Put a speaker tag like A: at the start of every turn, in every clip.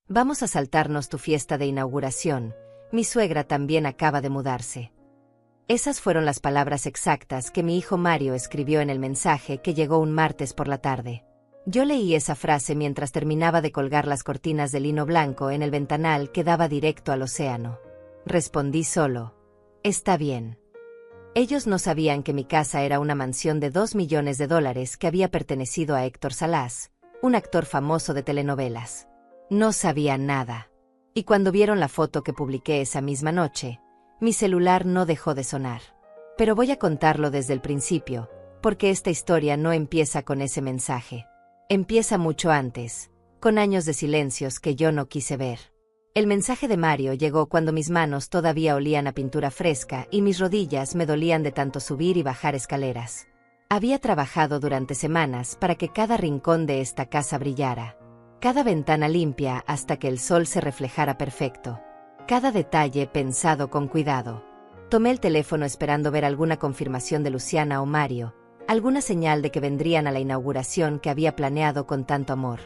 A: Vamos a saltarnos tu fiesta de inauguración. Mi suegra también acaba de mudarse. Esas fueron las palabras exactas que mi hijo Mario escribió en el mensaje que llegó un martes por la tarde. Yo leí esa frase mientras terminaba de colgar las cortinas de lino blanco en el ventanal que daba directo al océano. Respondí solo: está bien. Ellos no sabían que mi casa era una mansión de $2 millones que había pertenecido a Héctor Salaz, un actor famoso de telenovelas. No sabían nada. Y cuando vieron la foto que publiqué esa misma noche, mi celular no dejó de sonar. Pero voy a contarlo desde el principio, porque esta historia no empieza con ese mensaje. Empieza mucho antes, con años de silencios que yo no quise ver. El mensaje de Mario llegó cuando mis manos todavía olían a pintura fresca y mis rodillas me dolían de tanto subir y bajar escaleras. Había trabajado durante semanas para que cada rincón de esta casa brillara, cada ventana limpia hasta que el sol se reflejara perfecto, cada detalle pensado con cuidado. Tomé el teléfono esperando ver alguna confirmación de Luciana o Mario, alguna señal de que vendrían a la inauguración que había planeado con tanto amor.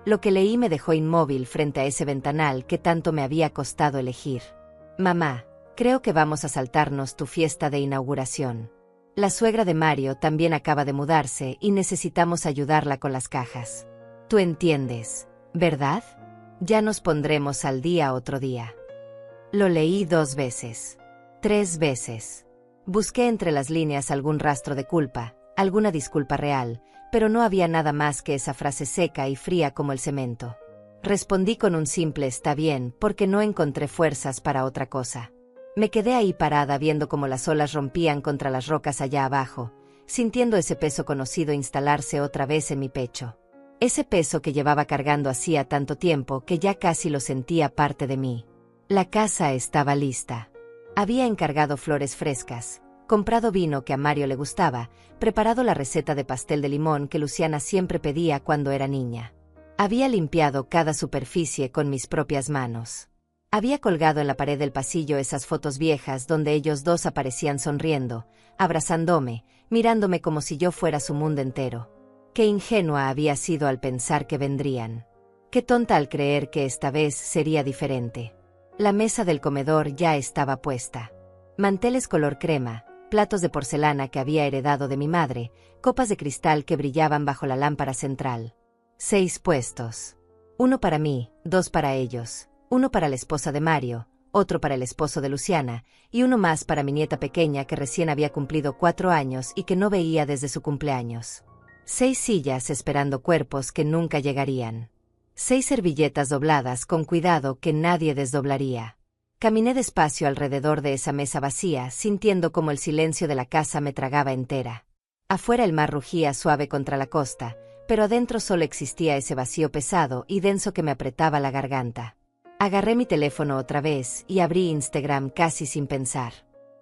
A: Lo que leí me dejó inmóvil frente a ese ventanal que tanto me había costado elegir. Mamá, creo que vamos a saltarnos tu fiesta de inauguración. La suegra de Mario también acaba de mudarse y necesitamos ayudarla con las cajas. Tú entiendes, ¿verdad? Ya nos pondremos al día otro día. Lo leí 2 veces. 3 veces. Busqué entre las líneas algún rastro de culpa, alguna disculpa real, pero no había nada más que esa frase seca y fría como el cemento. Respondí con un simple está bien porque no encontré fuerzas para otra cosa. Me quedé ahí parada viendo cómo las olas rompían contra las rocas allá abajo, sintiendo ese peso conocido instalarse otra vez en mi pecho. Ese peso que llevaba cargando hacía tanto tiempo que ya casi lo sentía parte de mí. La casa estaba lista. Había encargado flores frescas, comprado vino que a Mario le gustaba, preparado la receta de pastel de limón que Luciana siempre pedía cuando era niña. Había limpiado cada superficie con mis propias manos. Había colgado en la pared del pasillo esas fotos viejas donde ellos dos aparecían sonriendo, abrazándome, mirándome como si yo fuera su mundo entero. Qué ingenua había sido al pensar que vendrían. Qué tonta al creer que esta vez sería diferente. La mesa del comedor ya estaba puesta. Manteles color crema, platos de porcelana que había heredado de mi madre, copas de cristal que brillaban bajo la lámpara central. 6 puestos. 1 para mí, 2 para ellos, 1 para la esposa de Mario, otro para el esposo de Luciana, y 1 más para mi nieta pequeña que recién había cumplido 4 años y que no veía desde su cumpleaños. 6 sillas esperando cuerpos que nunca llegarían. 6 servilletas dobladas con cuidado que nadie desdoblaría. Caminé despacio alrededor de esa mesa vacía, sintiendo como el silencio de la casa me tragaba entera. Afuera el mar rugía suave contra la costa, pero adentro solo existía ese vacío pesado y denso que me apretaba la garganta. Agarré mi teléfono otra vez y abrí Instagram casi sin pensar.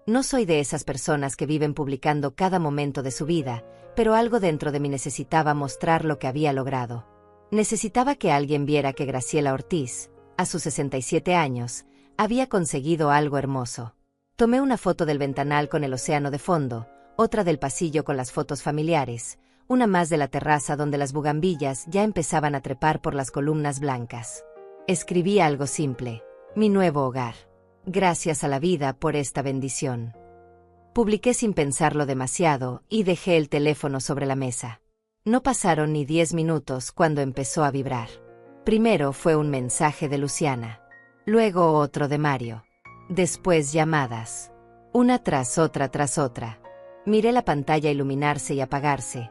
A: No soy de esas personas que viven publicando cada momento de su vida, pero algo dentro de mí necesitaba mostrar lo que había logrado. Necesitaba que alguien viera que Graciela Ortiz, a sus 67 años, había conseguido algo hermoso. Tomé una foto del ventanal con el océano de fondo, otra del pasillo con las fotos familiares, una más de la terraza donde las bugambillas ya empezaban a trepar por las columnas blancas. Escribí algo simple: mi nuevo hogar. Gracias a la vida por esta bendición. Publiqué sin pensarlo demasiado y dejé el teléfono sobre la mesa. No pasaron ni 10 minutos cuando empezó a vibrar. Primero fue un mensaje de Luciana. Luego otro de Mario. Después llamadas. Una tras otra tras otra. Miré la pantalla iluminarse y apagarse,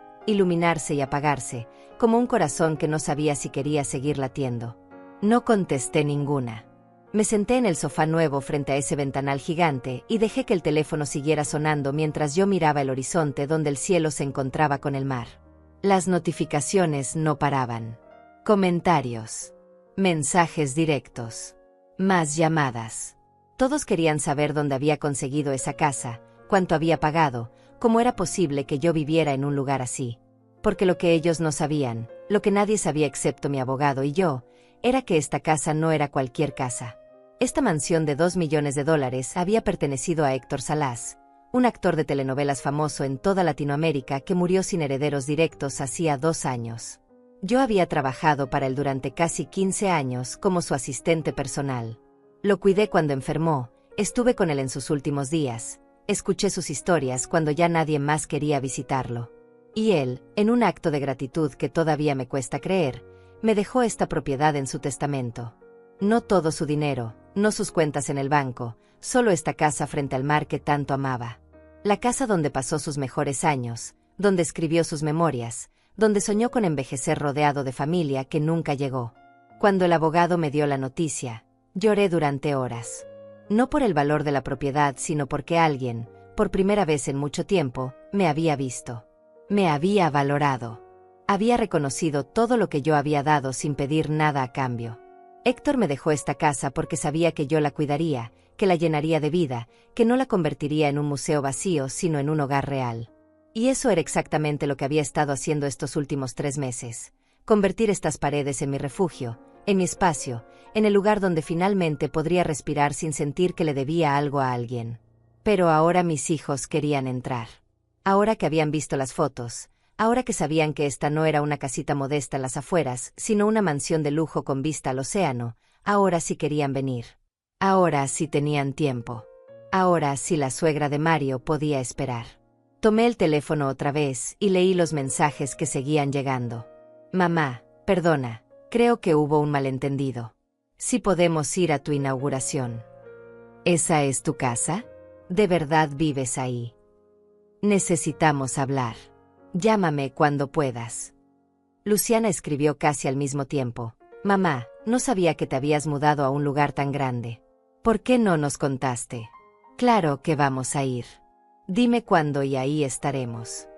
A: como un corazón que no sabía si quería seguir latiendo. No contesté ninguna. Me senté en el sofá nuevo frente a ese ventanal gigante y dejé que el teléfono siguiera sonando mientras yo miraba el horizonte donde el cielo se encontraba con el mar. Las notificaciones no paraban. Comentarios. Mensajes directos. Más llamadas. Todos querían saber dónde había conseguido esa casa, cuánto había pagado, cómo era posible que yo viviera en un lugar así. Porque lo que ellos no sabían, lo que nadie sabía excepto mi abogado y yo, era que esta casa no era cualquier casa. Esta mansión de $2 millones había pertenecido a Héctor Salaz, un actor de telenovelas famoso en toda Latinoamérica que murió sin herederos directos hacía 2 años. Yo había trabajado para él durante casi 15 años como su asistente personal. Lo cuidé cuando enfermó, estuve con él en sus últimos días, escuché sus historias cuando ya nadie más quería visitarlo. Y él, en un acto de gratitud que todavía me cuesta creer, me dejó esta propiedad en su testamento. No todo su dinero, no sus cuentas en el banco, solo esta casa frente al mar que tanto amaba. La casa donde pasó sus mejores años, donde escribió sus memorias, donde soñó con envejecer rodeado de familia que nunca llegó. Cuando el abogado me dio la noticia, lloré durante horas. No por el valor de la propiedad, sino porque alguien, por primera vez en mucho tiempo, me había visto. Me había valorado. Había reconocido todo lo que yo había dado sin pedir nada a cambio. Héctor me dejó esta casa porque sabía que yo la cuidaría, que la llenaría de vida, que no la convertiría en un museo vacío sino en un hogar real. Y eso era exactamente lo que había estado haciendo estos últimos 3 meses. Convertir estas paredes en mi refugio, en mi espacio, en el lugar donde finalmente podría respirar sin sentir que le debía algo a alguien. Pero ahora mis hijos querían entrar. Ahora que habían visto las fotos, ahora que sabían que esta no era una casita modesta en las afueras, sino una mansión de lujo con vista al océano, ahora sí querían venir. Ahora sí tenían tiempo. Ahora sí la suegra de Mario podía esperar. Tomé el teléfono otra vez y leí los mensajes que seguían llegando. Mamá, perdona, creo que hubo un malentendido. Sí podemos ir a tu inauguración. ¿Esa es tu casa? ¿De verdad vives ahí? Necesitamos hablar. Llámame cuando puedas. Luciana escribió casi al mismo tiempo. Mamá, no sabía que te habías mudado a un lugar tan grande. ¿Por qué no nos contaste? Claro que vamos a ir. Dime cuándo y ahí estaremos.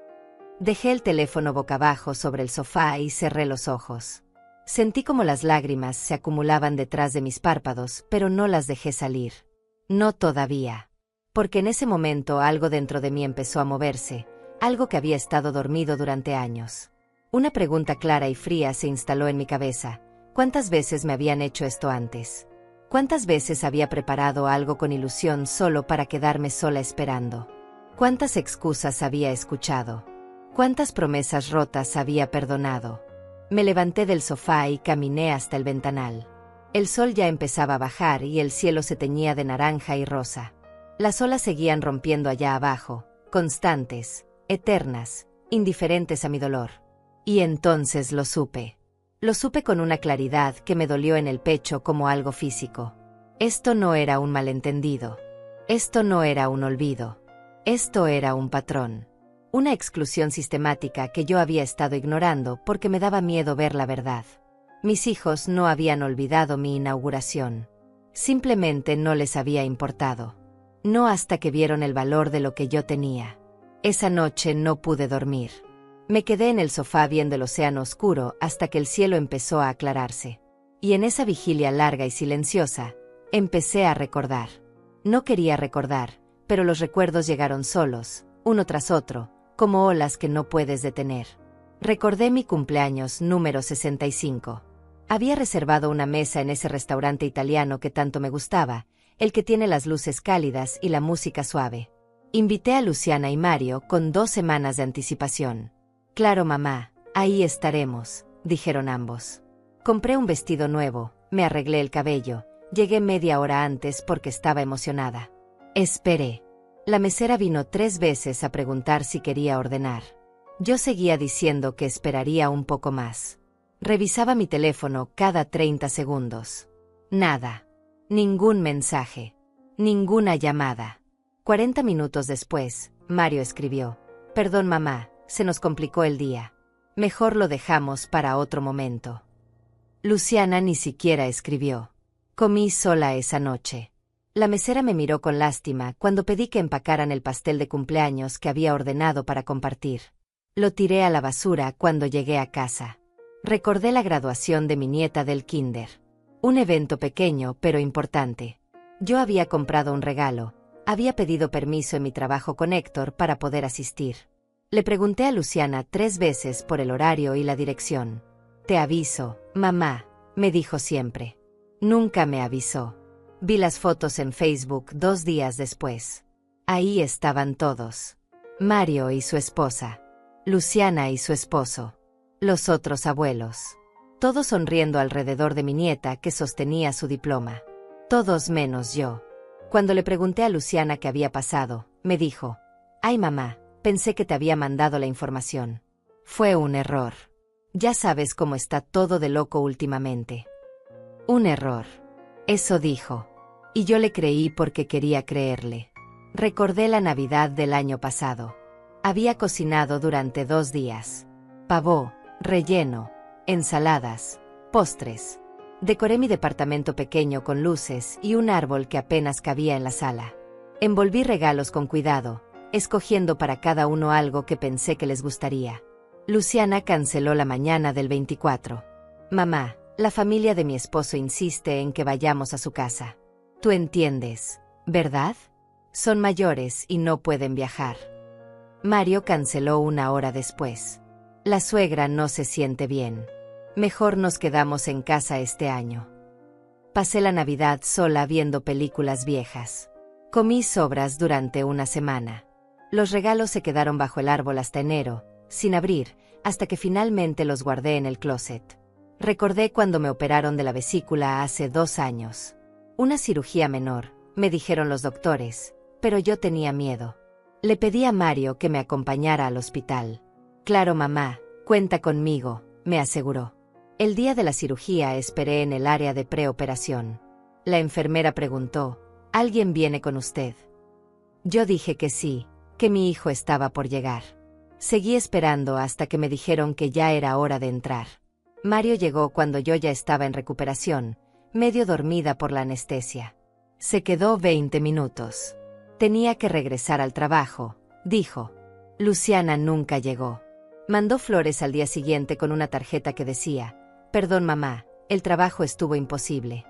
A: Dejé el teléfono boca abajo sobre el sofá y cerré los ojos. Sentí como las lágrimas se acumulaban detrás de mis párpados, pero no las dejé salir. No todavía. Porque en ese momento algo dentro de mí empezó a moverse, algo que había estado dormido durante años. Una pregunta clara y fría se instaló en mi cabeza. ¿Cuántas veces me habían hecho esto antes? ¿Cuántas veces había preparado algo con ilusión solo para quedarme sola esperando? ¿Cuántas excusas había escuchado? ¿Cuántas promesas rotas había perdonado? Me levanté del sofá y caminé hasta el ventanal. El sol ya empezaba a bajar y el cielo se teñía de naranja y rosa. Las olas seguían rompiendo allá abajo, constantes, eternas, indiferentes a mi dolor. Y entonces lo supe. Lo supe con una claridad que me dolió en el pecho como algo físico. Esto no era un malentendido. Esto no era un olvido. Esto era un patrón. Una exclusión sistemática que yo había estado ignorando porque me daba miedo ver la verdad. Mis hijos no habían olvidado mi inauguración. Simplemente no les había importado. No hasta que vieron el valor de lo que yo tenía. Esa noche no pude dormir. Me quedé en el sofá viendo el océano oscuro hasta que el cielo empezó a aclararse. Y en esa vigilia larga y silenciosa, empecé a recordar. No quería recordar, pero los recuerdos llegaron solos, uno tras otro, como olas que no puedes detener. Recordé mi cumpleaños número 65. Había reservado una mesa en ese restaurante italiano que tanto me gustaba, el que tiene las luces cálidas y la música suave. Invité a Luciana y Mario con 2 semanas de anticipación. Claro, mamá, ahí estaremos, dijeron ambos. Compré un vestido nuevo, me arreglé el cabello, llegué media hora antes porque estaba emocionada. Esperé. La mesera vino 3 veces a preguntar si quería ordenar. Yo seguía diciendo que esperaría un poco más. Revisaba mi teléfono cada 30 segundos. Nada. Ningún mensaje. Ninguna llamada. 40 minutos después, Mario escribió. Perdón, mamá, se nos complicó el día. Mejor lo dejamos para otro momento. Luciana ni siquiera escribió. Comí sola esa noche. La mesera me miró con lástima cuando pedí que empacaran el pastel de cumpleaños que había ordenado para compartir. Lo tiré a la basura cuando llegué a casa. Recordé la graduación de mi nieta del kinder. Un evento pequeño pero importante. Yo había comprado un regalo, había pedido permiso en mi trabajo con Héctor para poder asistir. Le pregunté a Luciana 3 veces por el horario y la dirección. Te aviso, mamá, me dijo siempre. Nunca me avisó. Vi las fotos en Facebook 2 días después. Ahí estaban todos. Mario y su esposa. Luciana y su esposo. Los otros abuelos. Todos sonriendo alrededor de mi nieta que sostenía su diploma. Todos menos yo. Cuando le pregunté a Luciana qué había pasado, me dijo: «Ay mamá, pensé que te había mandado la información. Fue un error. Ya sabes cómo está todo de loco últimamente». Un error. Eso dijo. Y yo le creí porque quería creerle. Recordé la Navidad del año pasado. Había cocinado durante 2 días. Pavó, relleno, ensaladas, postres. Decoré mi departamento pequeño con luces y un árbol que apenas cabía en la sala. Envolví regalos con cuidado, escogiendo para cada uno algo que pensé que les gustaría. Luciana canceló la mañana del 24. «Mamá, la familia de mi esposo insiste en que vayamos a su casa. Tú entiendes, ¿verdad? Son mayores y no pueden viajar». Mario canceló 1 hora después. «La suegra no se siente bien. Mejor nos quedamos en casa este año». Pasé la Navidad sola viendo películas viejas. Comí sobras durante 1 semana. Los regalos se quedaron bajo el árbol hasta enero, sin abrir, hasta que finalmente los guardé en el closet. Recordé cuando me operaron de la vesícula hace 2 años. Una cirugía menor, me dijeron los doctores, pero yo tenía miedo. Le pedí a Mario que me acompañara al hospital. «Claro, mamá, cuenta conmigo», me aseguró. El día de la cirugía esperé en el área de preoperación. La enfermera preguntó: «¿Alguien viene con usted?». Yo dije que sí, que mi hijo estaba por llegar. Seguí esperando hasta que me dijeron que ya era hora de entrar. Mario llegó cuando yo ya estaba en recuperación, medio dormida por la anestesia. Se quedó 20 minutos. Tenía que regresar al trabajo, dijo. Luciana nunca llegó. Mandó flores al día siguiente con una tarjeta que decía: «Perdón mamá, el trabajo estuvo imposible».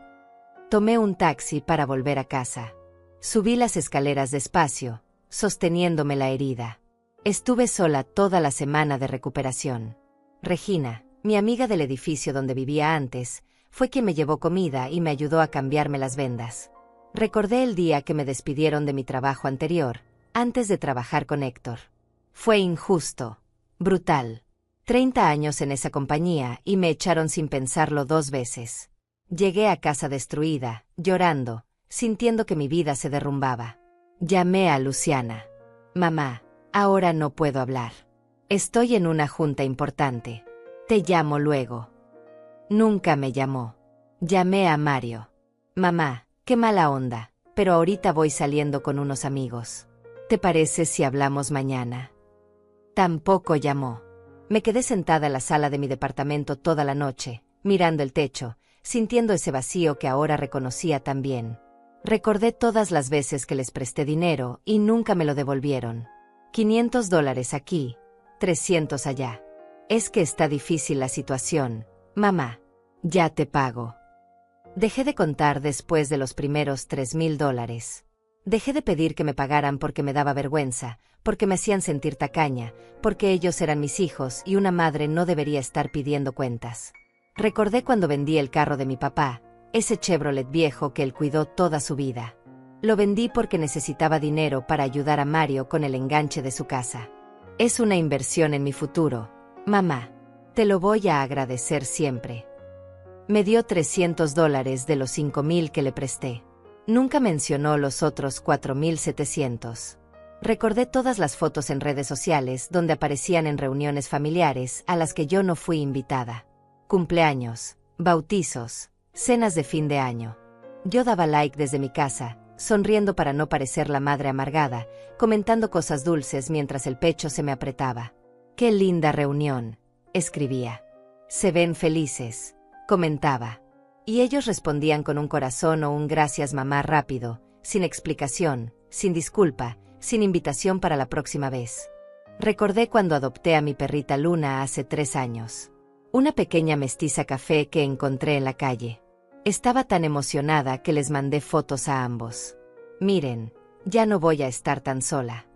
A: Tomé un taxi para volver a casa. Subí las escaleras despacio, sosteniéndome la herida. Estuve sola toda la semana de recuperación. Regina, mi amiga del edificio donde vivía antes, fue quien me llevó comida y me ayudó a cambiarme las vendas. Recordé el día que me despidieron de mi trabajo anterior, antes de trabajar con Héctor. Fue injusto, brutal. 30 años en esa compañía y me echaron sin pensarlo 2 veces. Llegué a casa destruida, llorando, sintiendo que mi vida se derrumbaba. Llamé a Luciana. «Mamá, ahora no puedo hablar. Estoy en una junta importante. Te llamo luego». Nunca me llamó. Llamé a Mario. «Mamá, qué mala onda, pero ahorita voy saliendo con unos amigos. ¿Te parece si hablamos mañana?». Tampoco llamó. Me quedé sentada en la sala de mi departamento toda la noche, mirando el techo, sintiendo ese vacío que ahora reconocía tan bien. Recordé todas las veces que les presté dinero y nunca me lo devolvieron. $500 aquí, 300 allá. «Es que está difícil la situación, mamá. Ya te pago». Dejé de contar después de los primeros $3,000. Dejé de pedir que me pagaran porque me daba vergüenza, porque me hacían sentir tacaña, porque ellos eran mis hijos y una madre no debería estar pidiendo cuentas. Recordé cuando vendí el carro de mi papá, ese Chevrolet viejo que él cuidó toda su vida. Lo vendí porque necesitaba dinero para ayudar a Mario con el enganche de su casa. «Es una inversión en mi futuro, mamá. Te lo voy a agradecer siempre». Me dio $300 de los 5,000 que le presté. Nunca mencionó los otros 4,700. Recordé todas las fotos en redes sociales donde aparecían en reuniones familiares a las que yo no fui invitada. Cumpleaños, bautizos, cenas de fin de año. Yo daba like desde mi casa, sonriendo para no parecer la madre amargada, comentando cosas dulces mientras el pecho se me apretaba. «Qué linda reunión», escribía. «Se ven felices», comentaba. Y ellos respondían con un corazón o un «gracias mamá» rápido, sin explicación, sin disculpa, sin invitación para la próxima vez. Recordé cuando adopté a mi perrita Luna hace 3 años. Una pequeña mestiza café que encontré en la calle. Estaba tan emocionada que les mandé fotos a ambos. «Miren, ya no voy a estar tan sola».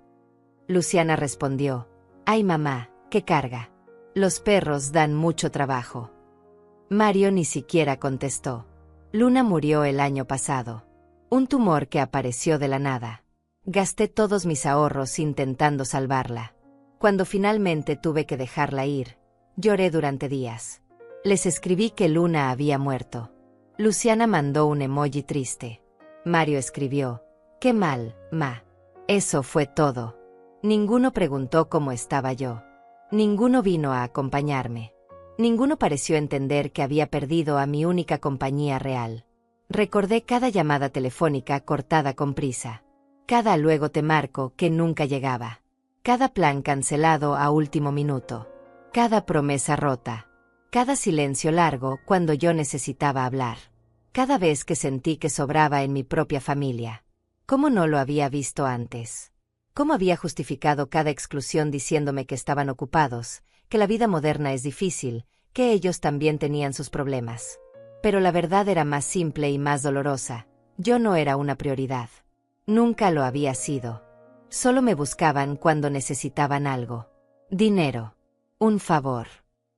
A: Luciana respondió: «Ay mamá, qué carga. Los perros dan mucho trabajo». Mario ni siquiera contestó. Luna murió el año pasado. Un tumor que apareció de la nada. Gasté todos mis ahorros intentando salvarla. Cuando finalmente tuve que dejarla ir, Lloré durante días. Les escribí que Luna había muerto. Luciana mandó un emoji triste. Mario escribió: «Qué mal, ma». Eso fue todo. Ninguno preguntó cómo estaba yo. Ninguno vino a acompañarme. Ninguno pareció entender que había perdido a mi única compañía real. Recordé cada llamada telefónica cortada con prisa. Cada luego te marco que nunca llegaba. Cada plan cancelado a último minuto. Cada promesa rota. Cada silencio largo cuando yo necesitaba hablar. Cada vez que sentí que sobraba en mi propia familia. ¿Cómo no lo había visto antes? ¿Cómo había justificado cada exclusión diciéndome que estaban ocupados, que la vida moderna es difícil, que ellos también tenían sus problemas? Pero la verdad era más simple y más dolorosa. Yo no era una prioridad. Nunca lo había sido. Solo me buscaban cuando necesitaban algo. Dinero. Un favor.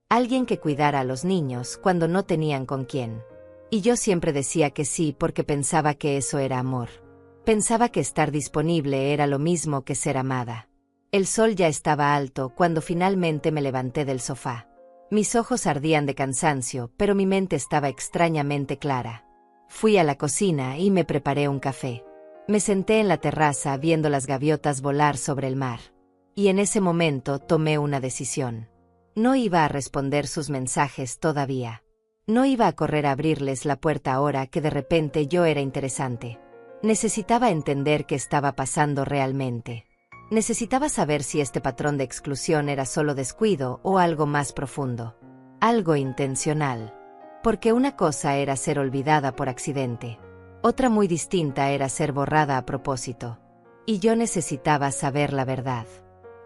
A: Alguien que cuidara a los niños cuando no tenían con quién. Y yo siempre decía que sí porque pensaba que eso era amor. Pensaba que estar disponible era lo mismo que ser amada. El sol ya estaba alto cuando finalmente me levanté del sofá. Mis ojos ardían de cansancio, pero mi mente estaba extrañamente clara. Fui a la cocina y me preparé un café. Me senté en la terraza viendo las gaviotas volar sobre el mar. Y en ese momento tomé una decisión. No iba a responder sus mensajes todavía. No iba a correr a abrirles la puerta ahora que de repente yo era interesante. Necesitaba entender qué estaba pasando realmente. Necesitaba saber si este patrón de exclusión era solo descuido o algo más profundo. Algo intencional. Porque una cosa era ser olvidada por accidente. Otra muy distinta era ser borrada a propósito. Y yo necesitaba saber la verdad.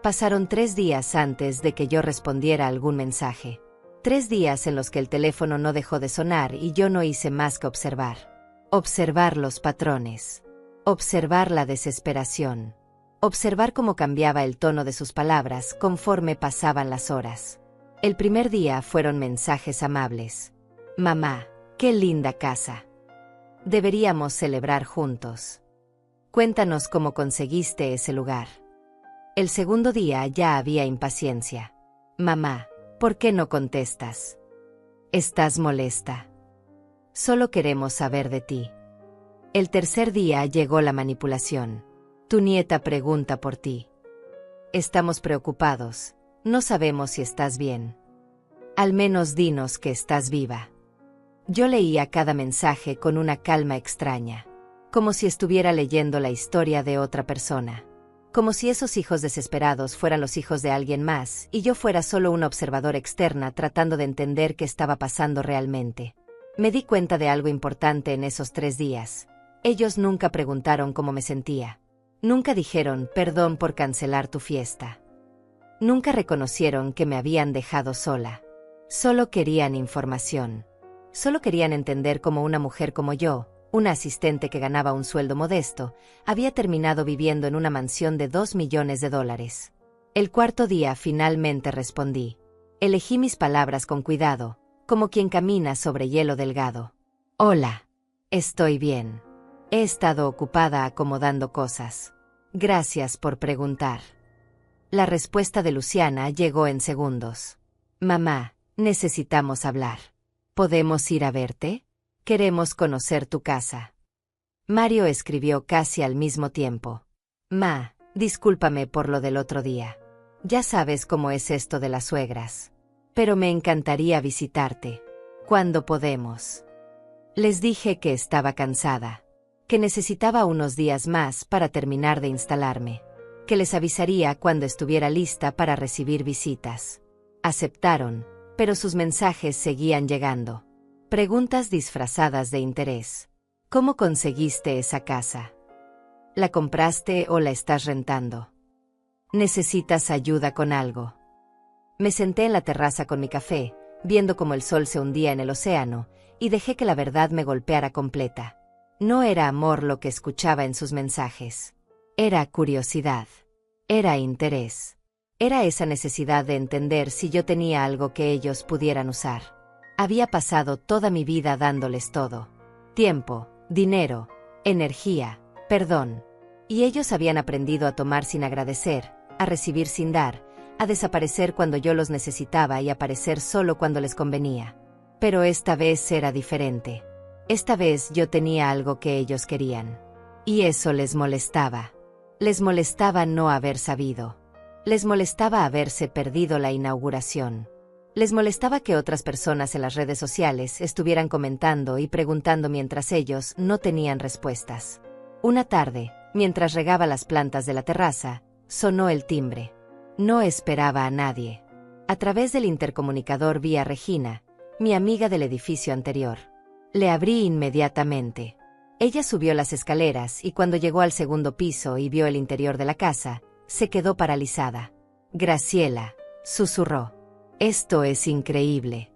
A: Pasaron 3 días antes de que yo respondiera algún mensaje. 3 días en los que el teléfono no dejó de sonar y yo no hice más que observar. Observar los patrones. Observar la desesperación. Observar cómo cambiaba el tono de sus palabras conforme pasaban las horas. El primer día fueron mensajes amables. «Mamá, qué linda casa. Deberíamos celebrar juntos. Cuéntanos cómo conseguiste ese lugar». El segundo día ya había impaciencia. «Mamá, ¿por qué no contestas? ¿Estás molesta? Solo queremos saber de ti». El tercer día llegó la manipulación. «Tu nieta pregunta por ti. Estamos preocupados, no sabemos si estás bien. Al menos dinos que estás viva». Yo leía cada mensaje con una calma extraña, como si estuviera leyendo la historia de otra persona. Como si esos hijos desesperados fueran los hijos de alguien más y yo fuera solo una observadora externa tratando de entender qué estaba pasando realmente. Me di cuenta de algo importante en esos 3 días. Ellos nunca preguntaron cómo me sentía. Nunca dijeron perdón por cancelar tu fiesta. Nunca reconocieron que me habían dejado sola. Solo querían información. Solo querían entender cómo una mujer como yo, una asistente que ganaba un sueldo modesto, había terminado viviendo en una mansión de $2 millones. El cuarto día finalmente respondí. Elegí mis palabras con cuidado, como quien camina sobre hielo delgado. «Hola. Estoy bien. He estado ocupada acomodando cosas. Gracias por preguntar». La respuesta de Luciana llegó en segundos. «Mamá, necesitamos hablar. ¿Podemos ir a verte? Queremos conocer tu casa». Mario escribió casi al mismo tiempo. «Ma, discúlpame por lo del otro día. Ya sabes cómo es esto de las suegras. Pero me encantaría visitarte. ¿Cuándo podemos?» Les dije que estaba cansada, que necesitaba unos días más para terminar de instalarme, que les avisaría cuando estuviera lista para recibir visitas. Aceptaron, pero sus mensajes seguían llegando. Preguntas disfrazadas de interés. ¿Cómo conseguiste esa casa? ¿La compraste o la estás rentando? ¿Necesitas ayuda con algo? Me senté en la terraza con mi café, viendo cómo el sol se hundía en el océano, y dejé que la verdad me golpeara completa. No era amor lo que escuchaba en sus mensajes. Era curiosidad. Era interés. Era esa necesidad de entender si yo tenía algo que ellos pudieran usar. Había pasado toda mi vida dándoles todo. Tiempo, dinero, energía, perdón. Y ellos habían aprendido a tomar sin agradecer, a recibir sin dar, a desaparecer cuando yo los necesitaba y aparecer solo cuando les convenía. Pero esta vez era diferente. Esta vez yo tenía algo que ellos querían. Y eso les molestaba. Les molestaba no haber sabido. Les molestaba haberse perdido la inauguración. Les molestaba que otras personas en las redes sociales estuvieran comentando y preguntando mientras ellos no tenían respuestas. Una tarde, mientras regaba las plantas de la terraza, sonó el timbre. No esperaba a nadie. A través del intercomunicador vi a Regina, mi amiga del edificio anterior. Le abrí inmediatamente. Ella subió las escaleras y cuando llegó al segundo piso y vio el interior de la casa, se quedó paralizada. «Graciela», susurró. «Esto es increíble».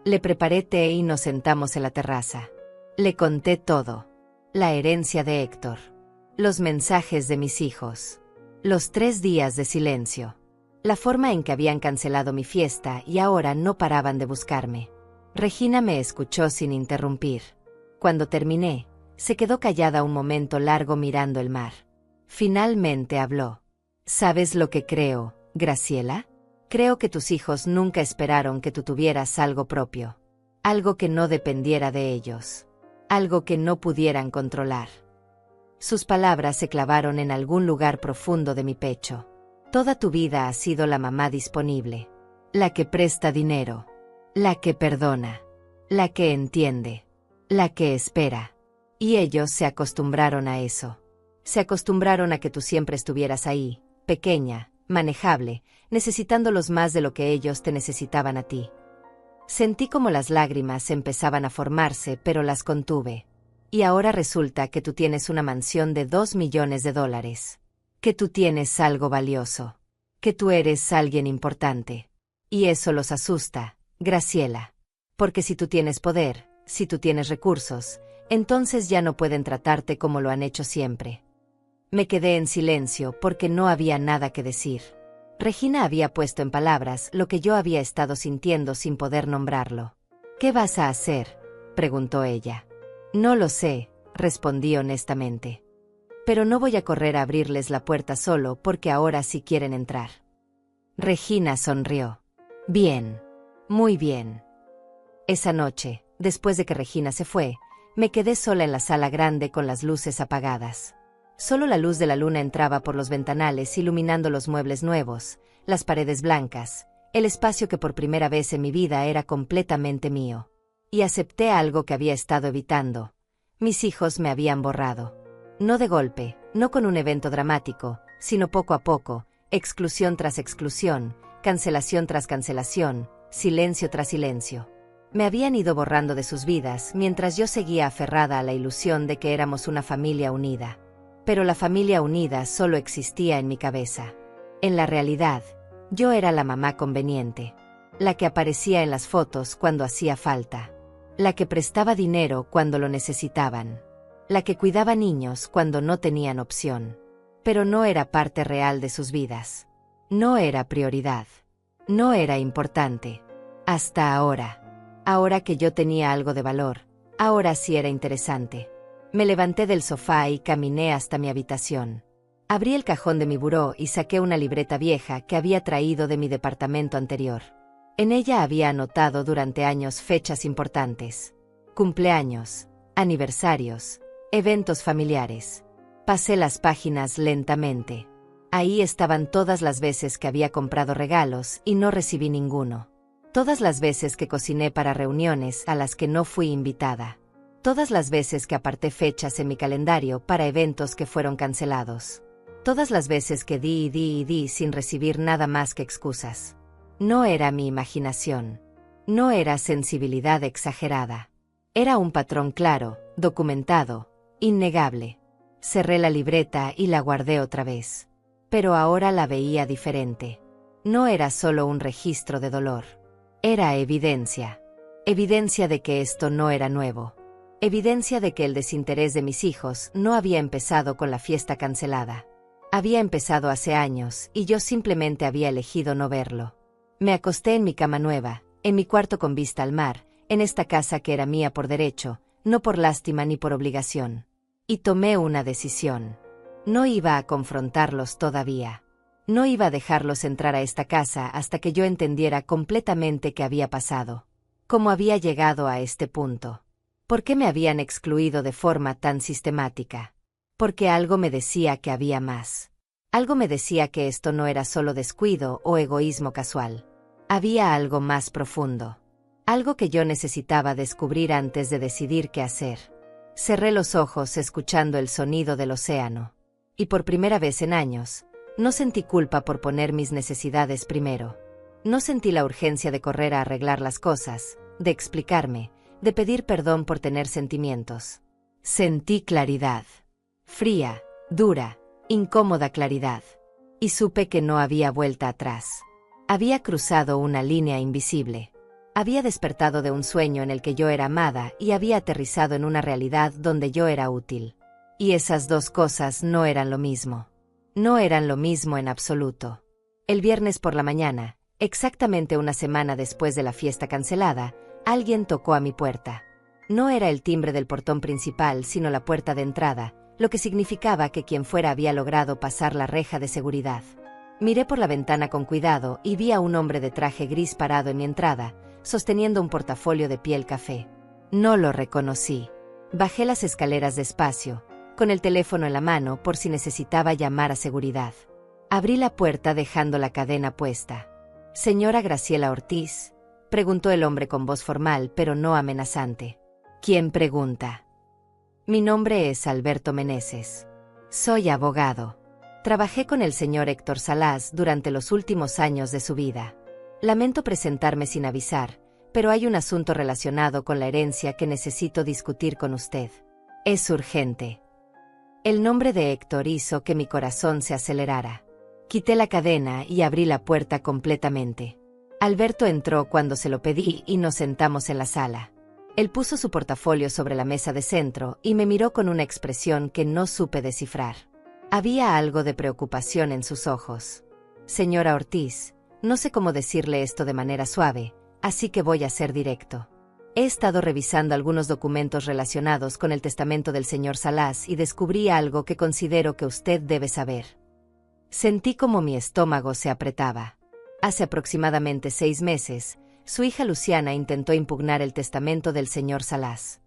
A: Le preparé té y nos sentamos en la terraza. Le conté todo. La herencia de Héctor. Los mensajes de mis hijos. Los 3 días de silencio. La forma en que habían cancelado mi fiesta y ahora no paraban de buscarme. Regina me escuchó sin interrumpir. Cuando terminé, se quedó callada un momento largo mirando el mar. Finalmente habló. «¿Sabes lo que creo, Graciela? Creo que tus hijos nunca esperaron que tú tuvieras algo propio. Algo que no dependiera de ellos. Algo que no pudieran controlar». Sus palabras se clavaron en algún lugar profundo de mi pecho. Toda tu vida has sido la mamá disponible. La que presta dinero. La que perdona. La que entiende. La que espera. Y ellos se acostumbraron a eso. Se acostumbraron a que tú siempre estuvieras ahí, pequeña, manejable, necesitándolos más de lo que ellos te necesitaban a ti. Sentí como las lágrimas empezaban a formarse, pero las contuve. Y ahora resulta que tú tienes una mansión de $2 millones. Que tú tienes algo valioso. Que tú eres alguien importante. Y eso los asusta, Graciela. Porque si tú tienes poder, si tú tienes recursos, entonces ya no pueden tratarte como lo han hecho siempre. Me quedé en silencio porque no había nada que decir. Regina había puesto en palabras lo que yo había estado sintiendo sin poder nombrarlo. «¿Qué vas a hacer?», preguntó ella. «No lo sé», respondí honestamente. «Pero no voy a correr a abrirles la puerta solo porque ahora sí quieren entrar». Regina sonrió. «Bien. Muy bien». Esa noche, después de que Regina se fue, me quedé sola en la sala grande con las luces apagadas. Solo la luz de la luna entraba por los ventanales iluminando los muebles nuevos, las paredes blancas, el espacio que por primera vez en mi vida era completamente mío. Y acepté algo que había estado evitando. Mis hijos me habían borrado. No de golpe, no con un evento dramático, sino poco a poco, exclusión tras exclusión, cancelación tras cancelación, silencio tras silencio. Me habían ido borrando de sus vidas mientras yo seguía aferrada a la ilusión de que éramos una familia unida. Pero la familia unida solo existía en mi cabeza. En la realidad, yo era la mamá conveniente. La que aparecía en las fotos cuando hacía falta. La que prestaba dinero cuando lo necesitaban. La que cuidaba niños cuando no tenían opción. Pero no era parte real de sus vidas. No era prioridad. No era importante. Hasta ahora. Ahora que yo tenía algo de valor, ahora sí era interesante. Me levanté del sofá y caminé hasta mi habitación. Abrí el cajón de mi buró y saqué una libreta vieja que había traído de mi departamento anterior. En ella había anotado durante años fechas importantes. Cumpleaños, aniversarios, eventos familiares. Pasé las páginas lentamente. Ahí estaban todas las veces que había comprado regalos y no recibí ninguno. Todas las veces que cociné para reuniones a las que no fui invitada. Todas las veces que aparté fechas en mi calendario para eventos que fueron cancelados. Todas las veces que di sin recibir nada más que excusas. No era mi imaginación. No era sensibilidad exagerada. Era un patrón claro, documentado, innegable. Cerré la libreta y la guardé otra vez. Pero ahora la veía diferente. No era solo un registro de dolor. Era evidencia. Evidencia de que esto no era nuevo. Evidencia de que el desinterés de mis hijos no había empezado con la fiesta cancelada. Había empezado hace años y yo simplemente había elegido no verlo. Me acosté en mi cama nueva, en mi cuarto con vista al mar, en esta casa que era mía por derecho, no por lástima ni por obligación. Y tomé una decisión. No iba a confrontarlos todavía. No iba a dejarlos entrar a esta casa hasta que yo entendiera completamente qué había pasado. ¿Cómo había llegado a este punto? ¿Por qué me habían excluido de forma tan sistemática? Porque algo me decía que había más. Algo me decía que esto no era solo descuido o egoísmo casual. Había algo más profundo. Algo que yo necesitaba descubrir antes de decidir qué hacer. Cerré los ojos escuchando el sonido del océano. Y por primera vez en años, no sentí culpa por poner mis necesidades primero. No sentí la urgencia de correr a arreglar las cosas, de explicarme, de pedir perdón por tener sentimientos. Sentí claridad. Fría, dura, incómoda claridad. Y supe que no había vuelta atrás. Había cruzado una línea invisible. Había despertado de un sueño en el que yo era amada y había aterrizado en una realidad donde yo era útil. Y esas dos cosas no eran lo mismo. No eran lo mismo en absoluto. El viernes por la mañana, exactamente una semana después de la fiesta cancelada, alguien tocó a mi puerta. No era el timbre del portón principal, sino la puerta de entrada, lo que significaba que quien fuera había logrado pasar la reja de seguridad. Miré por la ventana con cuidado y vi a un hombre de traje gris parado en mi entrada, sosteniendo un portafolio de piel café. No lo reconocí. Bajé las escaleras despacio, con el teléfono en la mano por si necesitaba llamar a seguridad. Abrí la puerta dejando la cadena puesta. «Señora Graciela Ortiz», preguntó el hombre con voz formal pero no amenazante. «¿Quién pregunta?» «Mi nombre es Alberto Meneses. Soy abogado. Trabajé con el señor Héctor Salas durante los últimos años de su vida. Lamento presentarme sin avisar, pero hay un asunto relacionado con la herencia que necesito discutir con usted. Es urgente». El nombre de Héctor hizo que mi corazón se acelerara. Quité la cadena y abrí la puerta completamente. Alberto entró cuando se lo pedí y nos sentamos en la sala. Él puso su portafolio sobre la mesa de centro y me miró con una expresión que no supe descifrar. Había algo de preocupación en sus ojos. «Señora Ortiz, no sé cómo decirle esto de manera suave, así que voy a ser directo. He estado revisando algunos documentos relacionados con el testamento del señor Salas y descubrí algo que considero que usted debe saber». Sentí como mi estómago se apretaba. Hace aproximadamente 6 meses, su hija Luciana intentó impugnar el testamento del señor Salas.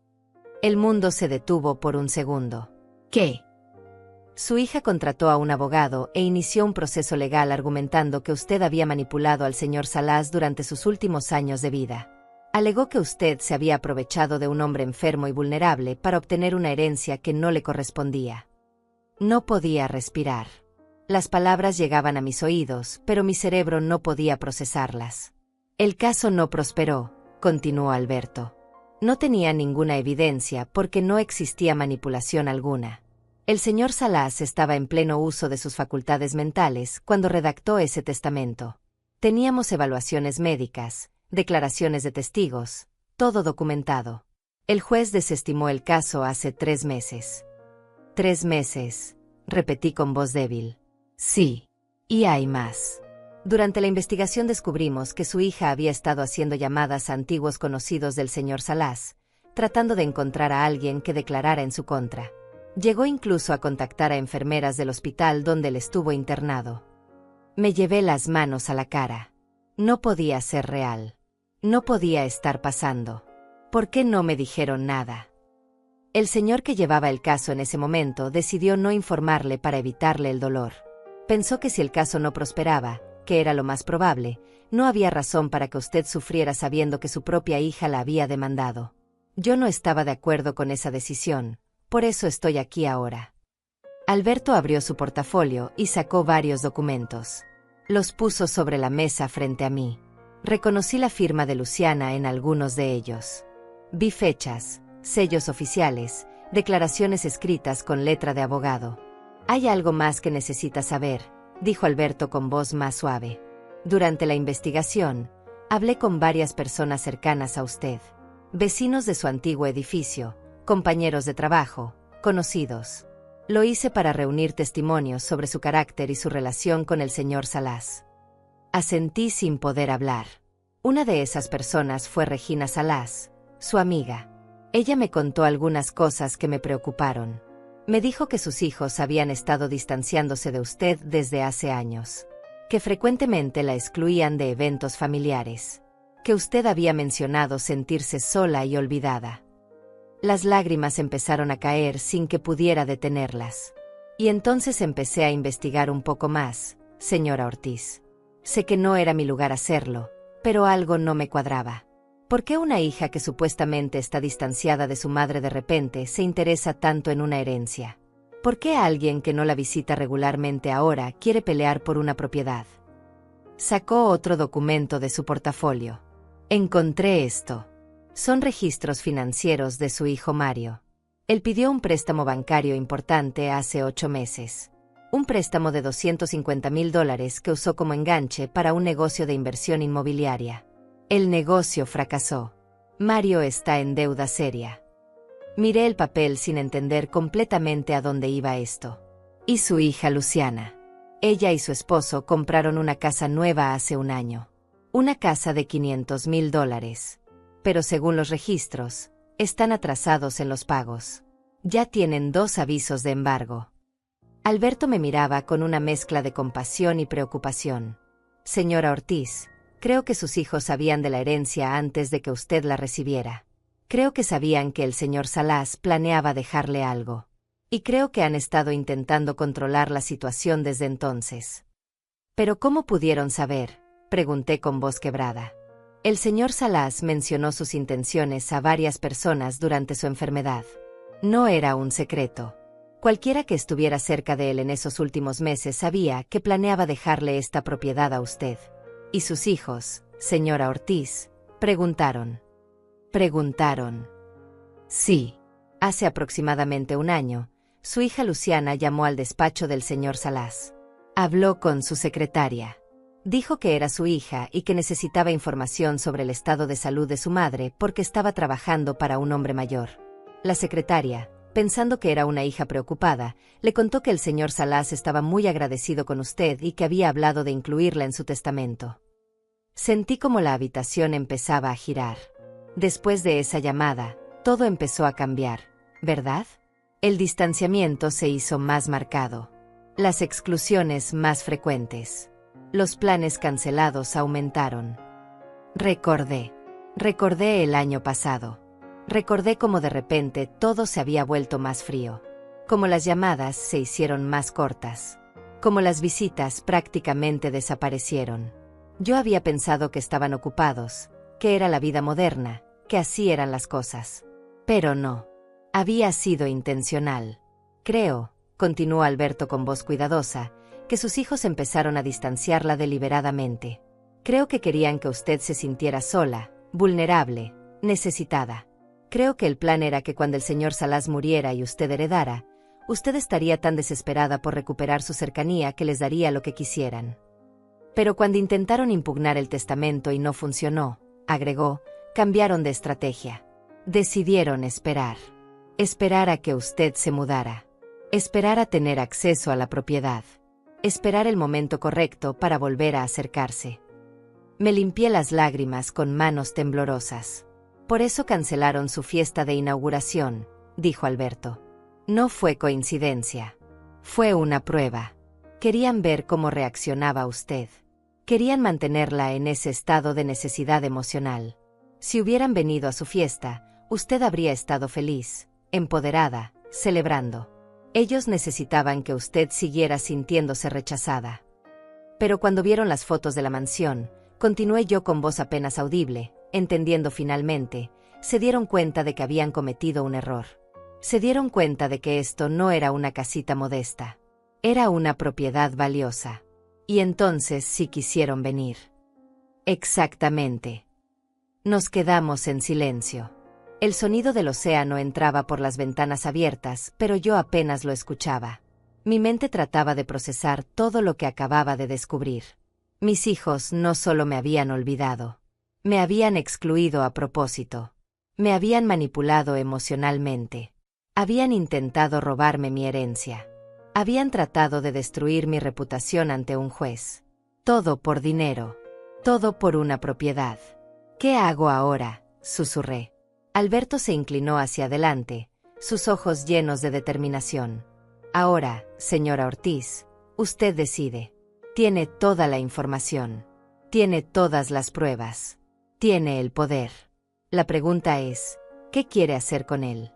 A: El mundo se detuvo por un segundo. ¿Qué? Su hija contrató a un abogado e inició un proceso legal argumentando que usted había manipulado al señor Salas durante sus últimos años de vida. Alegó que usted se había aprovechado de un hombre enfermo y vulnerable para obtener una herencia que no le correspondía. No podía respirar. Las palabras llegaban a mis oídos, pero mi cerebro no podía procesarlas. «El caso no prosperó», continuó Alberto. «No tenía ninguna evidencia porque no existía manipulación alguna. El señor Salas estaba en pleno uso de sus facultades mentales cuando redactó ese testamento. Teníamos evaluaciones médicas, declaraciones de testigos, todo documentado. El juez desestimó el caso hace 3 meses». «¿3 meses?» repetí con voz débil. «Sí. Y hay más. Durante la investigación descubrimos que su hija había estado haciendo llamadas a antiguos conocidos del señor Salas, tratando de encontrar a alguien que declarara en su contra. Llegó incluso a contactar a enfermeras del hospital donde él estuvo internado. Me llevé las manos a la cara. No podía ser real. No podía estar pasando. ¿Por qué no me dijeron nada?» El señor que llevaba el caso en ese momento decidió no informarle para evitarle el dolor. Pensó que si el caso no prosperaba, que era lo más probable, no había razón para que usted sufriera sabiendo que su propia hija la había demandado. Yo no estaba de acuerdo con esa decisión, por eso estoy aquí ahora. Alberto abrió su portafolio y sacó varios documentos. Los puso sobre la mesa frente a mí. Reconocí la firma de Luciana en algunos de ellos. Vi fechas, sellos oficiales, declaraciones escritas con letra de abogado. «Hay algo más que necesita saber», dijo Alberto con voz más suave. «Durante la investigación, hablé con varias personas cercanas a usted. Vecinos de su antiguo edificio, compañeros de trabajo, conocidos. Lo hice para reunir testimonios sobre su carácter y su relación con el señor Salas». Asentí sin poder hablar. Una de esas personas fue Regina Salas, su amiga. Ella me contó algunas cosas que me preocuparon. Me dijo que sus hijos habían estado distanciándose de usted desde hace años, que frecuentemente la excluían de eventos familiares, que usted había mencionado sentirse sola y olvidada. Las lágrimas empezaron a caer sin que pudiera detenerlas. Y entonces empecé a investigar un poco más, señora Ortiz. Sé que no era mi lugar hacerlo, pero algo no me cuadraba. ¿Por qué una hija que supuestamente está distanciada de su madre de repente se interesa tanto en una herencia? ¿Por qué alguien que no la visita regularmente ahora quiere pelear por una propiedad? Sacó otro documento de su portafolio. Encontré esto. Son registros financieros de su hijo Mario. Él pidió un préstamo bancario importante hace 8 meses. Un préstamo de $250,000 que usó como enganche para un negocio de inversión inmobiliaria. El negocio fracasó. Mario está en deuda seria. Miré el papel sin entender completamente a dónde iba esto. Y su hija Luciana. Ella y su esposo compraron una casa nueva hace un año. Una casa de $500,000. Pero según los registros, están atrasados en los pagos. Ya tienen 2 avisos de embargo. Alberto me miraba con una mezcla de compasión y preocupación. Señora Ortiz, creo que sus hijos sabían de la herencia antes de que usted la recibiera. Creo que sabían que el señor Salas planeaba dejarle algo. Y creo que han estado intentando controlar la situación desde entonces. ¿Pero cómo pudieron saber?, pregunté con voz quebrada. El señor Salas mencionó sus intenciones a varias personas durante su enfermedad. No era un secreto. Cualquiera que estuviera cerca de él en esos últimos meses sabía que planeaba dejarle esta propiedad a usted. ¿Y sus hijos, señora Ortiz?, preguntaron. Preguntaron. Sí. Hace aproximadamente un año, su hija Luciana llamó al despacho del señor Salas. Habló con su secretaria. Dijo que era su hija y que necesitaba información sobre el estado de salud de su madre porque estaba trabajando para un hombre mayor. La secretaria, pensando que era una hija preocupada, le contó que el señor Salas estaba muy agradecido con usted y que había hablado de incluirla en su testamento. Sentí como la habitación empezaba a girar. Después de esa llamada, todo empezó a cambiar, ¿verdad? El distanciamiento se hizo más marcado. Las exclusiones más frecuentes. Los planes cancelados aumentaron. Recordé el año pasado. Recordé cómo de repente todo se había vuelto más frío. Cómo las llamadas se hicieron más cortas. Cómo las visitas prácticamente desaparecieron. Yo había pensado que estaban ocupados, que era la vida moderna, que así eran las cosas. Pero no. Había sido intencional. Creo, continuó Alberto con voz cuidadosa, que sus hijos empezaron a distanciarla deliberadamente. Creo que querían que usted se sintiera sola, vulnerable, necesitada. Creo que el plan era que cuando el señor Salas muriera y usted heredara, usted estaría tan desesperada por recuperar su cercanía que les daría lo que quisieran. Pero cuando intentaron impugnar el testamento y no funcionó, agregó, cambiaron de estrategia. Decidieron esperar. Esperar a que usted se mudara. Esperar a tener acceso a la propiedad. Esperar el momento correcto para volver a acercarse. Me limpié las lágrimas con manos temblorosas. Por eso cancelaron su fiesta de inauguración, dijo Alberto. No fue coincidencia. Fue una prueba. Querían ver cómo reaccionaba usted. Querían mantenerla en ese estado de necesidad emocional. Si hubieran venido a su fiesta, usted habría estado feliz, empoderada, celebrando. Ellos necesitaban que usted siguiera sintiéndose rechazada. Pero cuando vieron las fotos de la mansión, continué yo con voz apenas audible, entendiendo finalmente, se dieron cuenta de que habían cometido un error. Se dieron cuenta de que esto no era una casita modesta. Era una propiedad valiosa. Y entonces sí quisieron venir. Exactamente. Nos quedamos en silencio. El sonido del océano entraba por las ventanas abiertas, pero yo apenas lo escuchaba. Mi mente trataba de procesar todo lo que acababa de descubrir. Mis hijos no solo me habían olvidado. Me habían excluido a propósito. Me habían manipulado emocionalmente. Habían intentado robarme mi herencia. Habían tratado de destruir mi reputación ante un juez. Todo por dinero. Todo por una propiedad. ¿Qué hago ahora?, susurré. Alberto se inclinó hacia adelante, sus ojos llenos de determinación. Ahora, señora Ortiz, usted decide. Tiene toda la información. Tiene todas las pruebas. Tiene el poder. La pregunta es, ¿qué quiere hacer con él?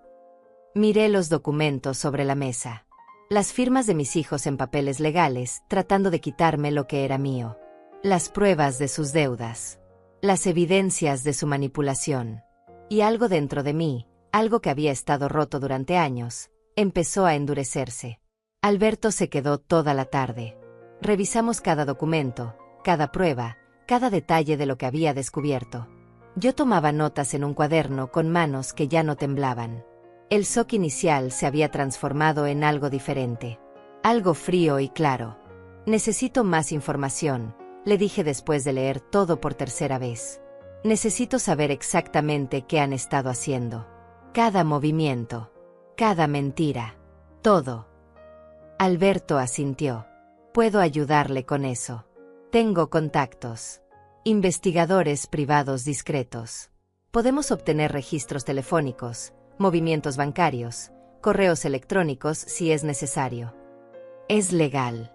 A: Miré los documentos sobre la mesa. Las firmas de mis hijos en papeles legales, tratando de quitarme lo que era mío. Las pruebas de sus deudas. Las evidencias de su manipulación. Y algo dentro de mí, algo que había estado roto durante años, empezó a endurecerse. Alberto se quedó toda la tarde. Revisamos cada documento, cada prueba, cada detalle de lo que había descubierto. Yo tomaba notas en un cuaderno con manos que ya no temblaban. El shock inicial se había transformado en algo diferente. Algo frío y claro. Necesito más información, le dije después de leer todo por tercera vez. Necesito saber exactamente qué han estado haciendo. Cada movimiento. Cada mentira. Todo. Alberto asintió. Puedo ayudarle con eso. Tengo contactos. Investigadores privados discretos. Podemos obtener registros telefónicos, movimientos bancarios, correos electrónicos si es necesario. Es legal.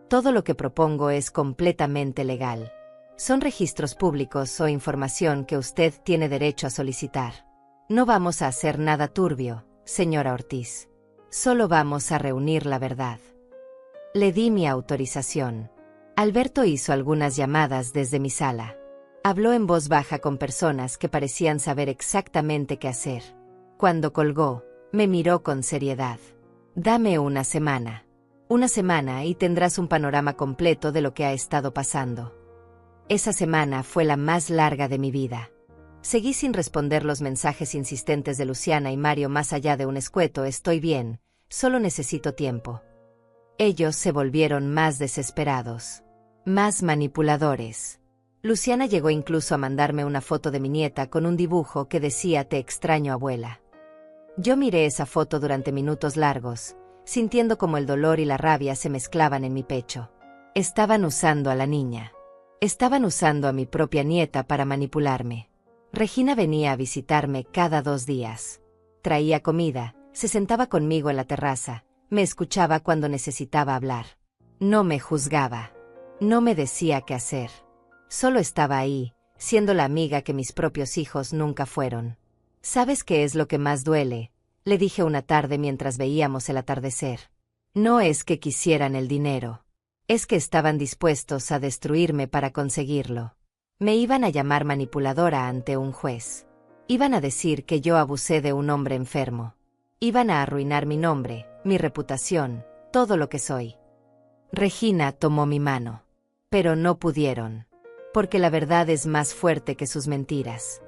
A: Todo lo que propongo es completamente legal. Son registros públicos o información que usted tiene derecho a solicitar. No vamos a hacer nada turbio, señora Ortiz. Solo vamos a reunir la verdad. Le di mi autorización. Alberto hizo algunas llamadas desde mi sala. Habló en voz baja con personas que parecían saber exactamente qué hacer. Cuando colgó, me miró con seriedad. Dame una semana. Una semana y tendrás un panorama completo de lo que ha estado pasando. Esa semana fue la más larga de mi vida. Seguí sin responder los mensajes insistentes de Luciana y Mario más allá de un escueto «estoy bien, solo necesito tiempo». Ellos se volvieron más desesperados, más manipuladores. Luciana llegó incluso a mandarme una foto de mi nieta con un dibujo que decía «te extraño, abuela». Yo miré esa foto durante minutos largos, sintiendo como el dolor y la rabia se mezclaban en mi pecho. Estaban usando a la niña. Estaban usando a mi propia nieta para manipularme. Regina venía a visitarme cada 2 días. Traía comida, se sentaba conmigo en la terraza, me escuchaba cuando necesitaba hablar. No me juzgaba. No me decía qué hacer. Solo estaba ahí, siendo la amiga que mis propios hijos nunca fueron. ¿Sabes qué es lo que más duele?, le dije una tarde mientras veíamos el atardecer. No es que quisieran el dinero. Es que estaban dispuestos a destruirme para conseguirlo. Me iban a llamar manipuladora ante un juez. Iban a decir que yo abusé de un hombre enfermo. Iban a arruinar mi nombre, mi reputación, todo lo que soy. Regina tomó mi mano. Pero no pudieron. Porque la verdad es más fuerte que sus mentiras.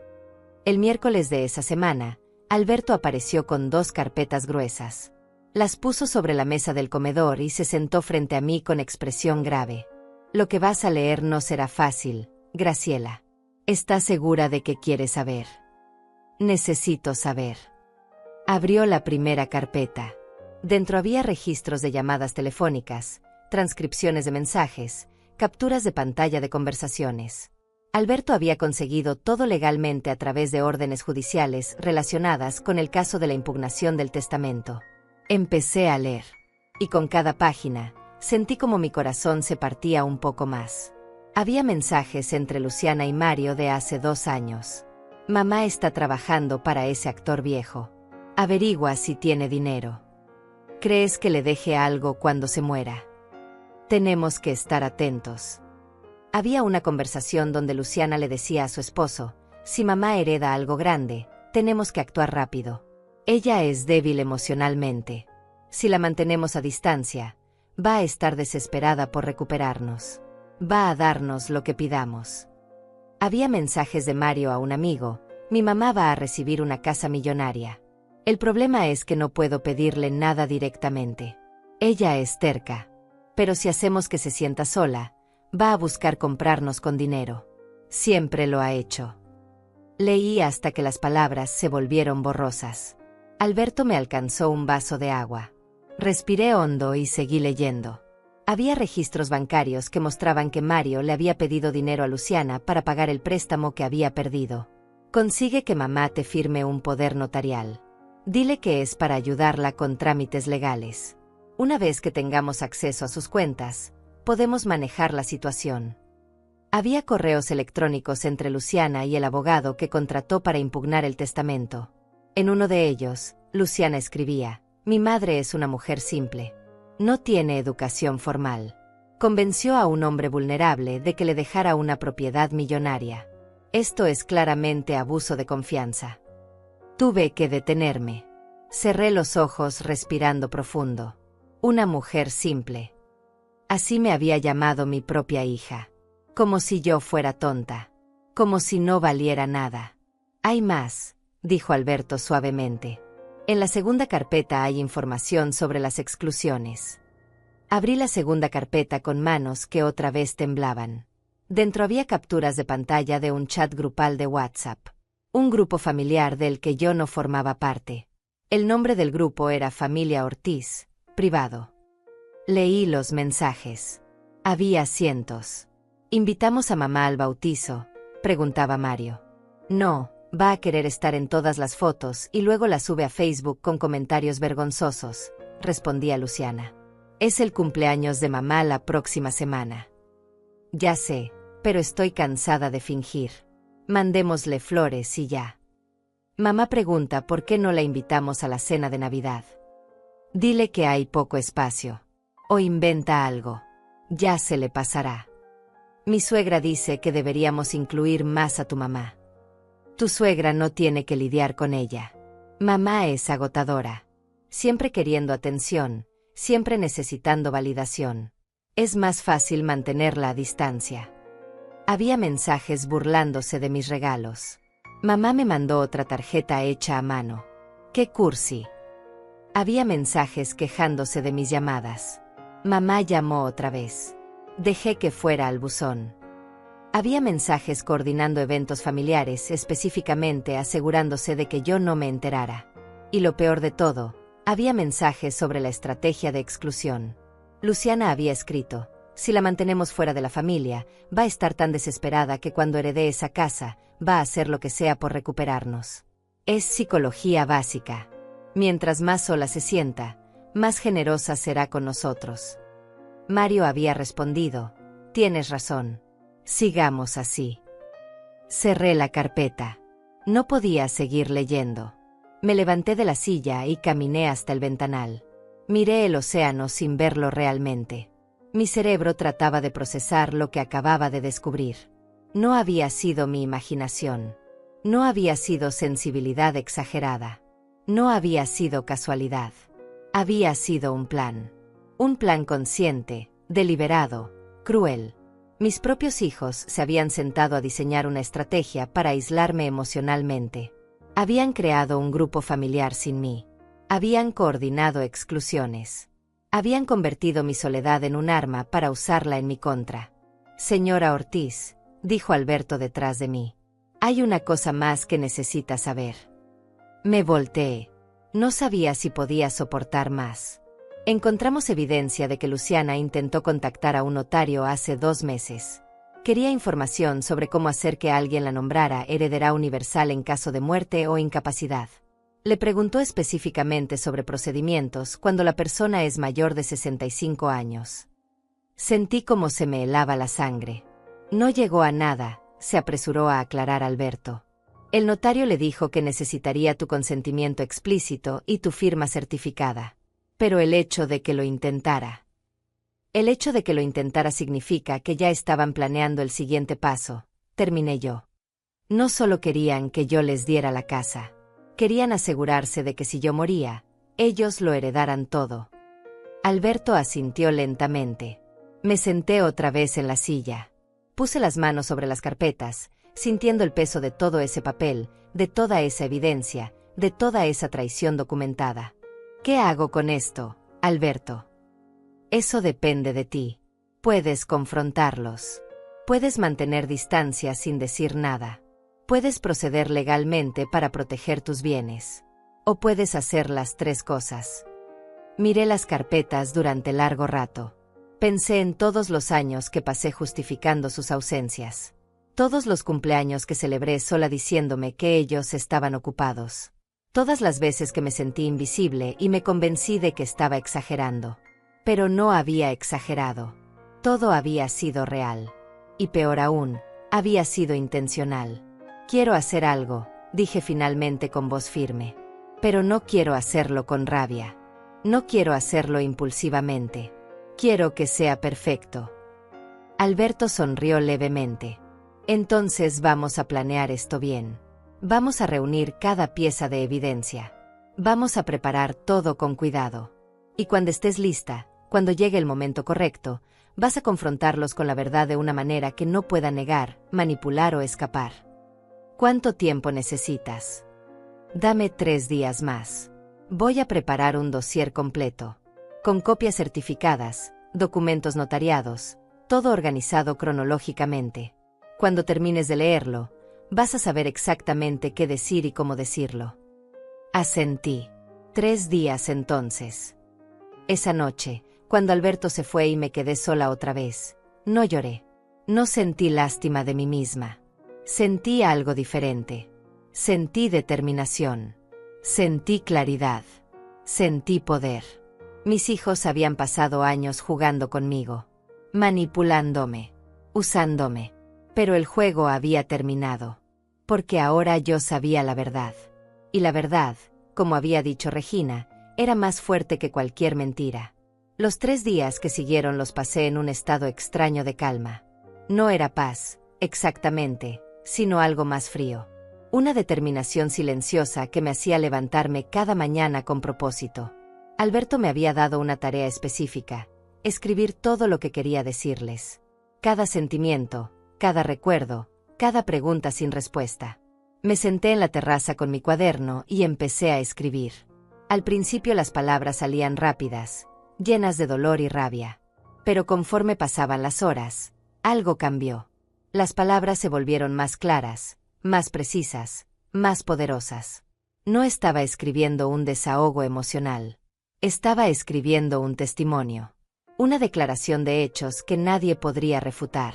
A: El miércoles de esa semana, Alberto apareció con 2 carpetas gruesas. Las puso sobre la mesa del comedor y se sentó frente a mí con expresión grave. Lo que vas a leer no será fácil, Graciela. ¿Estás segura de que quieres saber? Necesito saber. Abrió la primera carpeta. Dentro había registros de llamadas telefónicas, transcripciones de mensajes, capturas de pantalla de conversaciones. Alberto había conseguido todo legalmente a través de órdenes judiciales relacionadas con el caso de la impugnación del testamento. Empecé a leer. Y con cada página, sentí como mi corazón se partía un poco más. Había mensajes entre Luciana y Mario de hace 2 años. Mamá está trabajando para ese actor viejo. Averigua si tiene dinero. ¿Crees que le deje algo cuando se muera? Tenemos que estar atentos. Había una conversación donde Luciana le decía a su esposo, si mamá hereda algo grande, tenemos que actuar rápido. Ella es débil emocionalmente. Si la mantenemos a distancia, va a estar desesperada por recuperarnos. Va a darnos lo que pidamos. Había mensajes de Mario a un amigo, mi mamá va a recibir una casa millonaria. El problema es que no puedo pedirle nada directamente. Ella es terca. Pero si hacemos que se sienta sola, va a buscar comprarnos con dinero. Siempre lo ha hecho. Leí hasta que las palabras se volvieron borrosas. Alberto me alcanzó un vaso de agua. Respiré hondo y seguí leyendo. Había registros bancarios que mostraban que Mario le había pedido dinero a Luciana para pagar el préstamo que había perdido. Consigue que mamá te firme un poder notarial. Dile que es para ayudarla con trámites legales. Una vez que tengamos acceso a sus cuentas, podemos manejar la situación. Había correos electrónicos entre Luciana y el abogado que contrató para impugnar el testamento. En uno de ellos, Luciana escribía: «Mi madre es una mujer simple. No tiene educación formal. Convenció a un hombre vulnerable de que le dejara una propiedad millonaria. Esto es claramente abuso de confianza». Tuve que detenerme. Cerré los ojos respirando profundo. Una mujer simple. Así me había llamado mi propia hija. Como si yo fuera tonta. Como si no valiera nada. «Hay más», dijo Alberto suavemente. «En la segunda carpeta hay información sobre las exclusiones». Abrí la segunda carpeta con manos que otra vez temblaban. Dentro había capturas de pantalla de un chat grupal de WhatsApp. Un grupo familiar del que yo no formaba parte. El nombre del grupo era Familia Ortiz, privado. Leí los mensajes. Había cientos. «¿Invitamos a mamá al bautizo?», preguntaba Mario. «No, va a querer estar en todas las fotos y luego las sube a Facebook con comentarios vergonzosos», respondía Luciana. «Es el cumpleaños de mamá la próxima semana». «Ya sé, pero estoy cansada de fingir. Mandémosle flores y ya». «Mamá pregunta por qué no la invitamos a la cena de Navidad». «Dile que hay poco espacio. O inventa algo. Ya se le pasará». «Mi suegra dice que deberíamos incluir más a tu mamá». «Tu suegra no tiene que lidiar con ella. Mamá es agotadora. Siempre queriendo atención, siempre necesitando validación. Es más fácil mantenerla a distancia». Había mensajes burlándose de mis regalos. Mamá me mandó otra tarjeta hecha a mano. ¡Qué cursi! Había mensajes quejándose de mis llamadas. Mamá llamó otra vez. Dejé que fuera al buzón. Había mensajes coordinando eventos familiares, específicamente asegurándose de que yo no me enterara. Y lo peor de todo, había mensajes sobre la estrategia de exclusión. Luciana había escrito: «Si la mantenemos fuera de la familia, va a estar tan desesperada que cuando herede esa casa, va a hacer lo que sea por recuperarnos». Es psicología básica. Mientras más sola se sienta, más generosa será con nosotros. Mario había respondido: «Tienes razón. Sigamos así». Cerré la carpeta. No podía seguir leyendo. Me levanté de la silla y caminé hasta el ventanal. Miré el océano sin verlo realmente. Mi cerebro trataba de procesar lo que acababa de descubrir. No había sido mi imaginación. No había sido sensibilidad exagerada. No había sido casualidad. Había sido un plan. Un plan consciente, deliberado, cruel. Mis propios hijos se habían sentado a diseñar una estrategia para aislarme emocionalmente. Habían creado un grupo familiar sin mí. Habían coordinado exclusiones. Habían convertido mi soledad en un arma para usarla en mi contra. «Señora Ortiz», dijo Alberto detrás de mí, «hay una cosa más que necesita saber». Me volteé. No sabía si podía soportar más. Encontramos evidencia de que Luciana intentó contactar a un notario hace 2 meses. Quería información sobre cómo hacer que alguien la nombrara heredera universal en caso de muerte o incapacidad. Le preguntó específicamente sobre procedimientos cuando la persona es mayor de 65 años. Sentí como se me helaba la sangre. «No llegó a nada», se apresuró a aclarar Alberto. «El notario le dijo que necesitaría tu consentimiento explícito y tu firma certificada. Pero el hecho de que lo intentara. El hecho de que lo intentara significa que ya estaban planeando el siguiente paso», terminé yo. «No solo querían que yo les diera la casa. Querían asegurarse de que si yo moría, ellos lo heredaran todo». Alberto asintió lentamente. Me senté otra vez en la silla. Puse las manos sobre las carpetas, sintiendo el peso de todo ese papel, de toda esa evidencia, de toda esa traición documentada. «¿Qué hago con esto, Alberto?» «Eso depende de ti. Puedes confrontarlos. Puedes mantener distancia sin decir nada. Puedes proceder legalmente para proteger tus bienes. O puedes hacer las 3 cosas». Miré las carpetas durante largo rato. Pensé en todos los años que pasé justificando sus ausencias. Todos los cumpleaños que celebré sola diciéndome que ellos estaban ocupados. Todas las veces que me sentí invisible y me convencí de que estaba exagerando. Pero no había exagerado. Todo había sido real. Y peor aún, había sido intencional. Quiero hacer algo, dije finalmente con voz firme. Pero no quiero hacerlo con rabia. No quiero hacerlo impulsivamente. Quiero que sea perfecto. Alberto sonrió levemente. Entonces vamos a planear esto bien. Vamos a reunir cada pieza de evidencia. Vamos a preparar todo con cuidado. Y cuando estés lista, cuando llegue el momento correcto, vas a confrontarlos con la verdad de una manera que no pueda negar, manipular o escapar. ¿Cuánto tiempo necesitas? Dame 3 días más. Voy a preparar un dossier completo, con copias certificadas, documentos notariados, todo organizado cronológicamente. Cuando termines de leerlo, vas a saber exactamente qué decir y cómo decirlo. Asentí. 3 días entonces. Esa noche, cuando Alberto se fue y me quedé sola otra vez, no lloré. No sentí lástima de mí misma. Sentí algo diferente. Sentí determinación. Sentí claridad. Sentí poder. Mis hijos habían pasado años jugando conmigo, manipulándome, usándome. Pero el juego había terminado. Porque ahora yo sabía la verdad. Y la verdad, como había dicho Regina, era más fuerte que cualquier mentira. Los 3 días que siguieron los pasé en un estado extraño de calma. No era paz, exactamente, sino algo más frío. Una determinación silenciosa que me hacía levantarme cada mañana con propósito. Alberto me había dado una tarea específica: escribir todo lo que quería decirles. Cada sentimiento, cada recuerdo, cada pregunta sin respuesta. Me senté en la terraza con mi cuaderno y empecé a escribir. Al principio las palabras salían rápidas, llenas de dolor y rabia. Pero conforme pasaban las horas, algo cambió. Las palabras se volvieron más claras, más precisas, más poderosas. No estaba escribiendo un desahogo emocional. Estaba escribiendo un testimonio. Una declaración de hechos que nadie podría refutar.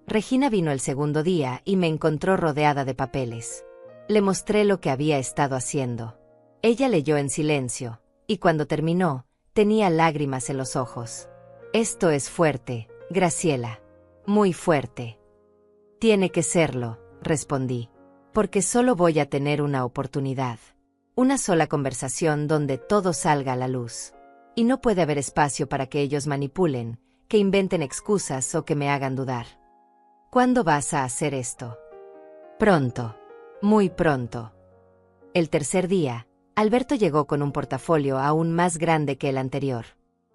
A: Regina vino el segundo día y me encontró rodeada de papeles. Le mostré lo que había estado haciendo. Ella leyó en silencio, y cuando terminó, tenía lágrimas en los ojos. Esto es fuerte, Graciela. Muy fuerte. Tiene que serlo, respondí. Porque solo voy a tener una oportunidad. Una sola conversación donde todo salga a la luz. Y no puede haber espacio para que ellos manipulen, que inventen excusas o que me hagan dudar. ¿Cuándo vas a hacer esto? Pronto. Muy pronto. El tercer día, Alberto llegó con un portafolio aún más grande que el anterior.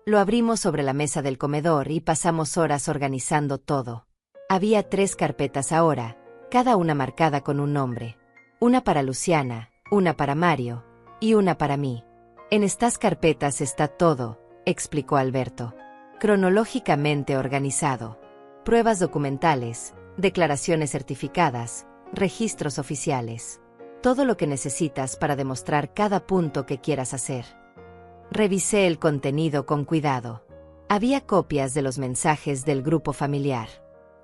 A: Lo abrimos sobre la mesa del comedor y pasamos horas organizando todo. Había 3 carpetas ahora, cada una marcada con un nombre. Una para Luciana, una para Mario, y una para mí. En estas carpetas está todo, explicó Alberto. Cronológicamente organizado. Pruebas documentales, declaraciones certificadas, registros oficiales. Todo lo que necesitas para demostrar cada punto que quieras hacer. Revisé el contenido con cuidado. Había copias de los mensajes del grupo familiar.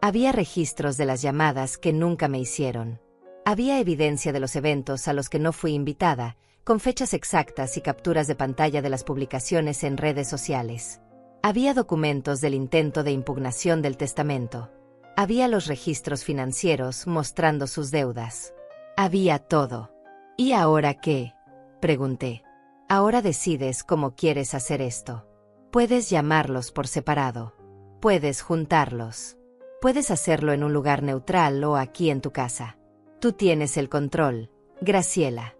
A: Había registros de las llamadas que nunca me hicieron. Había evidencia de los eventos a los que no fui invitada, con fechas exactas y capturas de pantalla de las publicaciones en redes sociales. Había documentos del intento de impugnación del testamento. Había los registros financieros mostrando sus deudas. Había todo. ¿Y ahora qué?, pregunté. Ahora decides cómo quieres hacer esto. Puedes llamarlos por separado. Puedes juntarlos. Puedes hacerlo en un lugar neutral o aquí en tu casa. Tú tienes el control, Graciela.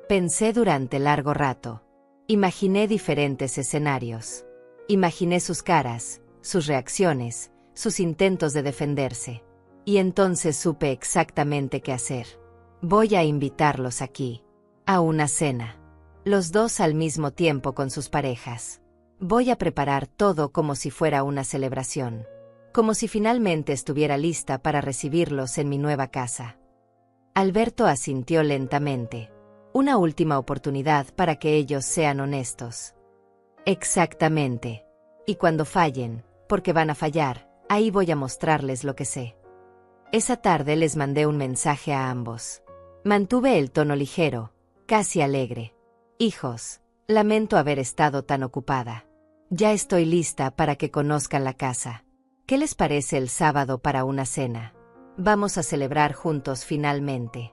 A: Pensé durante largo rato. Imaginé diferentes escenarios. Imaginé sus caras, sus reacciones, sus intentos de defenderse. Y entonces supe exactamente qué hacer. Voy a invitarlos aquí. A una cena. Los dos al mismo tiempo con sus parejas. Voy a preparar todo como si fuera una celebración. Como si finalmente estuviera lista para recibirlos en mi nueva casa. Alberto asintió lentamente. Una última oportunidad para que ellos sean honestos. Exactamente. Y cuando fallen, porque van a fallar, ahí voy a mostrarles lo que sé. Esa tarde les mandé un mensaje a ambos. Mantuve el tono ligero, casi alegre. Hijos, lamento haber estado tan ocupada. Ya estoy lista para que conozcan la casa. ¿Qué les parece el sábado para una cena? Vamos a celebrar juntos finalmente.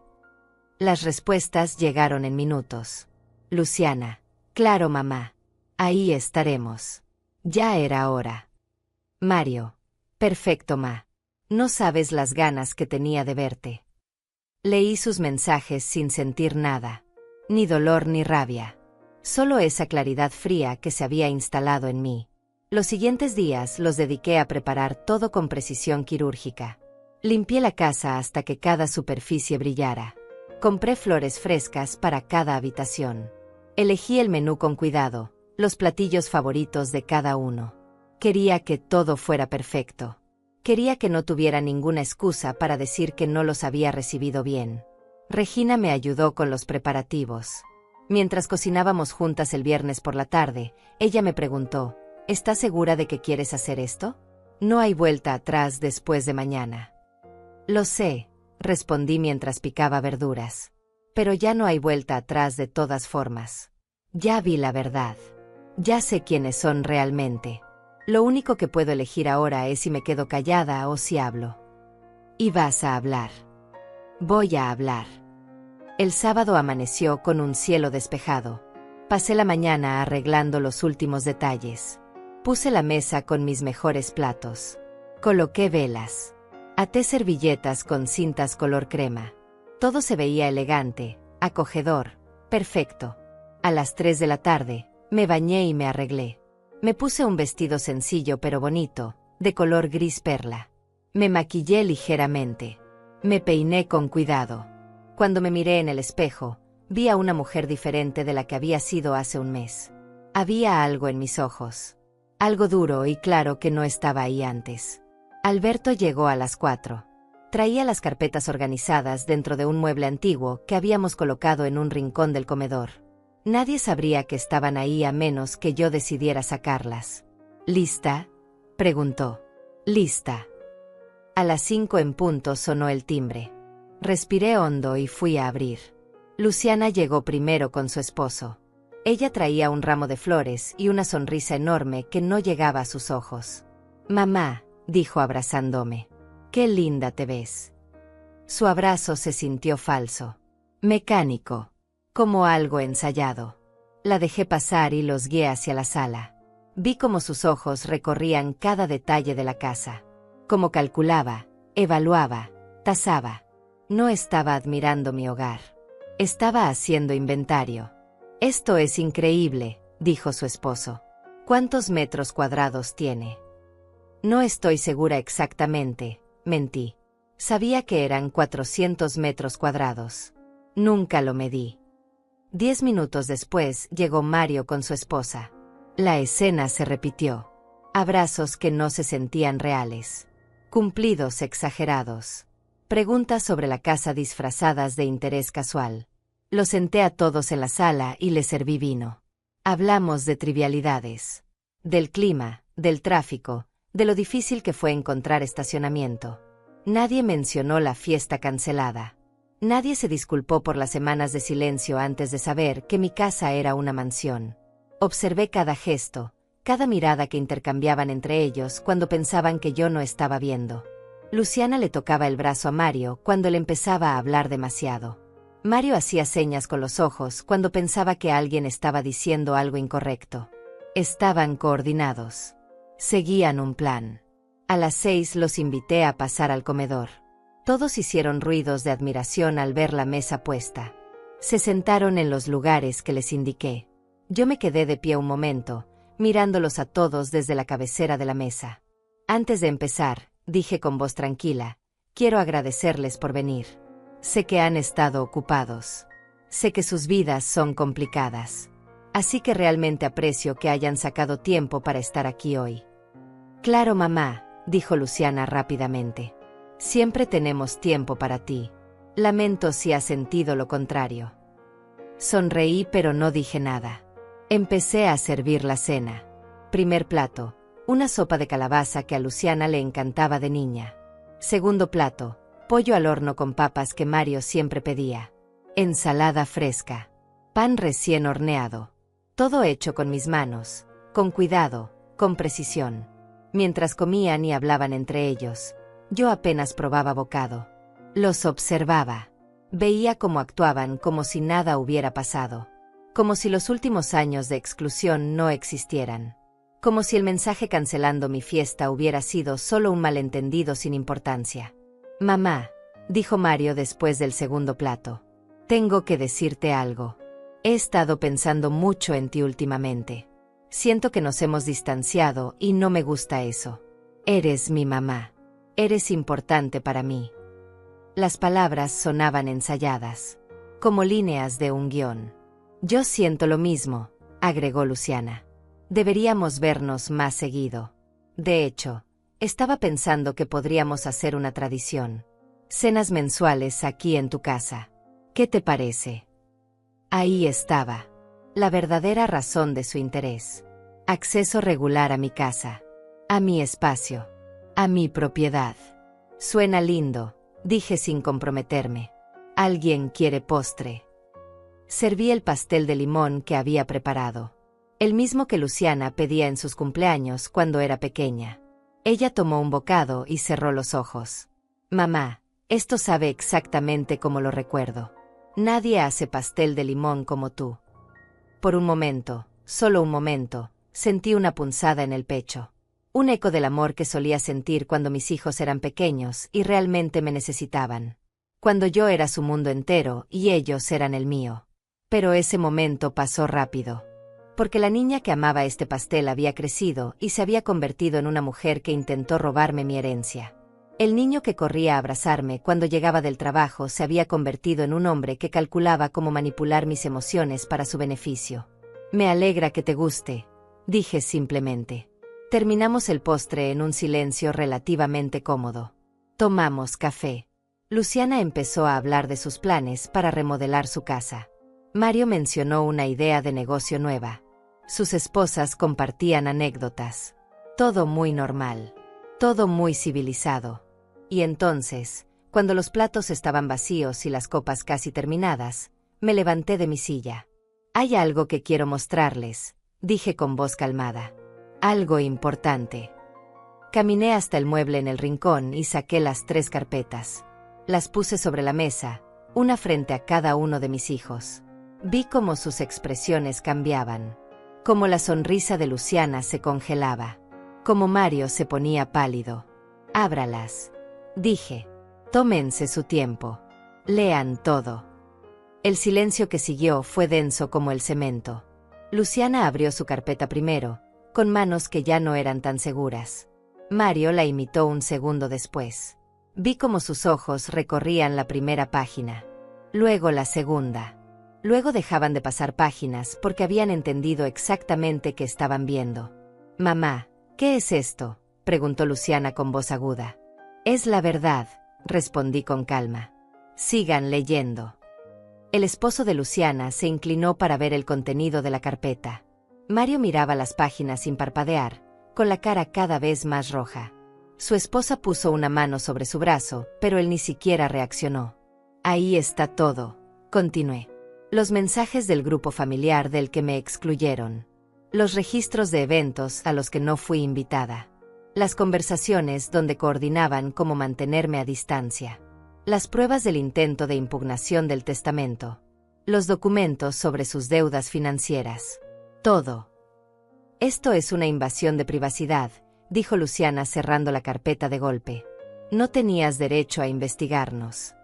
A: Las respuestas llegaron en minutos. Luciana: claro, mamá. Ahí estaremos. Ya era hora. Mario: perfecto, ma. No sabes las ganas que tenía de verte. Leí sus mensajes sin sentir nada. Ni dolor ni rabia. Solo esa claridad fría que se había instalado en mí. Los siguientes días los dediqué a preparar todo con precisión quirúrgica. Limpié la casa hasta que cada superficie brillara. Compré flores frescas para cada habitación. Elegí el menú con cuidado, los platillos favoritos de cada uno. Quería que todo fuera perfecto. Quería que no tuviera ninguna excusa para decir que no los había recibido bien. Regina me ayudó con los preparativos. Mientras cocinábamos juntas el viernes por la tarde, ella me preguntó: ¿estás segura de que quieres hacer esto? No hay vuelta atrás después de mañana. Lo sé, respondí mientras picaba verduras. Pero ya no hay vuelta atrás de todas formas. Ya vi la verdad. Ya sé quiénes son realmente. Lo único que puedo elegir ahora es si me quedo callada o si hablo. Y vas a hablar. Voy a hablar. El sábado amaneció con un cielo despejado. Pasé la mañana arreglando los últimos detalles. Puse la mesa con mis mejores platos. Coloqué velas. Até servilletas con cintas color crema. Todo se veía elegante, acogedor, perfecto. A las 3 de la tarde, me bañé y me arreglé. Me puse un vestido sencillo pero bonito, de color gris perla. Me maquillé ligeramente. Me peiné con cuidado. Cuando me miré en el espejo, vi a una mujer diferente de la que había sido hace un mes. Había algo en mis ojos. Algo duro y claro que no estaba ahí antes. Alberto llegó a las 4. Traía las carpetas organizadas dentro de un mueble antiguo que habíamos colocado en un rincón del comedor. Nadie sabría que estaban ahí a menos que yo decidiera sacarlas. ¿Lista?, preguntó. Lista. A las 5 en punto sonó el timbre. Respiré hondo y fui a abrir. Luciana llegó primero con su esposo. Ella traía un ramo de flores y una sonrisa enorme que no llegaba a sus ojos. «Mamá», dijo abrazándome. «Qué linda te ves». Su abrazo se sintió falso. Mecánico. Como algo ensayado. La dejé pasar y los guié hacia la sala. Vi cómo sus ojos recorrían cada detalle de la casa. Cómo calculaba, evaluaba, tasaba. No estaba admirando mi hogar. Estaba haciendo inventario. «Esto es increíble», dijo su esposo. «¿Cuántos metros cuadrados tiene?» «No estoy segura exactamente», mentí. Sabía que eran 400 metros cuadrados. Nunca lo medí. 10 minutos después llegó Mario con su esposa. La escena se repitió. Abrazos que no se sentían reales. Cumplidos exagerados. Preguntas sobre la casa disfrazadas de interés casual. Los senté a todos en la sala y les serví vino. Hablamos de trivialidades. Del clima, del tráfico, de lo difícil que fue encontrar estacionamiento. Nadie mencionó la fiesta cancelada. Nadie se disculpó por las semanas de silencio antes de saber que mi casa era una mansión. Observé cada gesto, cada mirada que intercambiaban entre ellos cuando pensaban que yo no estaba viendo. Luciana le tocaba el brazo a Mario cuando él empezaba a hablar demasiado. Mario hacía señas con los ojos cuando pensaba que alguien estaba diciendo algo incorrecto. Estaban coordinados. Seguían un plan. A las 6 los invité a pasar al comedor. Todos hicieron ruidos de admiración al ver la mesa puesta. Se sentaron en los lugares que les indiqué. Yo me quedé de pie un momento, mirándolos a todos desde la cabecera de la mesa. Antes de empezar, dije con voz tranquila: «Quiero agradecerles por venir. Sé que han estado ocupados. Sé que sus vidas son complicadas. Así que realmente aprecio que hayan sacado tiempo para estar aquí hoy». «Claro, mamá», dijo Luciana rápidamente. «Siempre tenemos tiempo para ti. Lamento si has sentido lo contrario». Sonreí pero no dije nada. Empecé a servir la cena. Primer plato: una sopa de calabaza que a Luciana le encantaba de niña. Segundo plato: pollo al horno con papas que Mario siempre pedía. Ensalada fresca. Pan recién horneado. Todo hecho con mis manos, con cuidado, con precisión. Mientras comían y hablaban entre ellos, yo apenas probaba bocado. Los observaba. Veía cómo actuaban como si nada hubiera pasado. Como si los últimos años de exclusión no existieran. Como si el mensaje cancelando mi fiesta hubiera sido solo un malentendido sin importancia. Mamá, dijo Mario después del segundo plato. Tengo que decirte algo. He estado pensando mucho en ti últimamente. Siento que nos hemos distanciado y no me gusta eso. Eres mi mamá. Eres importante para mí. Las palabras sonaban ensayadas, como líneas de un guión. Yo siento lo mismo, agregó Luciana. Deberíamos vernos más seguido. De hecho, estaba pensando que podríamos hacer una tradición. Cenas mensuales aquí en tu casa. ¿Qué te parece? Ahí estaba. La verdadera razón de su interés. Acceso regular a mi casa. A mi espacio. A mi propiedad. Suena lindo, dije sin comprometerme. ¿Alguien quiere postre? Serví el pastel de limón que había preparado. El mismo que Luciana pedía en sus cumpleaños cuando era pequeña. Ella tomó un bocado y cerró los ojos. Mamá, esto sabe exactamente como lo recuerdo. Nadie hace pastel de limón como tú. Por un momento, solo un momento, sentí una punzada en el pecho. Un eco del amor que solía sentir cuando mis hijos eran pequeños y realmente me necesitaban. Cuando yo era su mundo entero y ellos eran el mío. Pero ese momento pasó rápido. Porque la niña que amaba este pastel había crecido y se había convertido en una mujer que intentó robarme mi herencia. El niño que corría a abrazarme cuando llegaba del trabajo se había convertido en un hombre que calculaba cómo manipular mis emociones para su beneficio. Me alegra que te guste, dije simplemente. Terminamos el postre en un silencio relativamente cómodo. Tomamos café. Luciana empezó a hablar de sus planes para remodelar su casa. Mario mencionó una idea de negocio nueva. Sus esposas compartían anécdotas. Todo muy normal. Todo muy civilizado. Y entonces, cuando los platos estaban vacíos y las copas casi terminadas, me levanté de mi silla. Hay algo que quiero mostrarles, dije con voz calmada. Algo importante. Caminé hasta el mueble en el rincón y saqué las 3 carpetas. Las puse sobre la mesa, una frente a cada uno de mis hijos. Vi cómo sus expresiones cambiaban. Cómo la sonrisa de Luciana se congelaba. Cómo Mario se ponía pálido. Ábralas, dije. Tómense su tiempo. Lean todo. El silencio que siguió fue denso como el cemento. Luciana abrió su carpeta primero, con manos que ya no eran tan seguras. Mario la imitó un segundo después. Vi cómo sus ojos recorrían la primera página. Luego la segunda. Luego dejaban de pasar páginas porque habían entendido exactamente qué estaban viendo. Mamá, ¿qué es esto?, preguntó Luciana con voz aguda. Es la verdad, respondí con calma. Sigan leyendo. El esposo de Luciana se inclinó para ver el contenido de la carpeta. Mario miraba las páginas sin parpadear, con la cara cada vez más roja. Su esposa puso una mano sobre su brazo, pero él ni siquiera reaccionó. Ahí está todo, continué. Los mensajes del grupo familiar del que me excluyeron. Los registros de eventos a los que no fui invitada. Las conversaciones donde coordinaban cómo mantenerme a distancia. Las pruebas del intento de impugnación del testamento. Los documentos sobre sus deudas financieras. Todo. Esto es una invasión de privacidad, dijo Luciana cerrando la carpeta de golpe. No tenías derecho a investigarnos.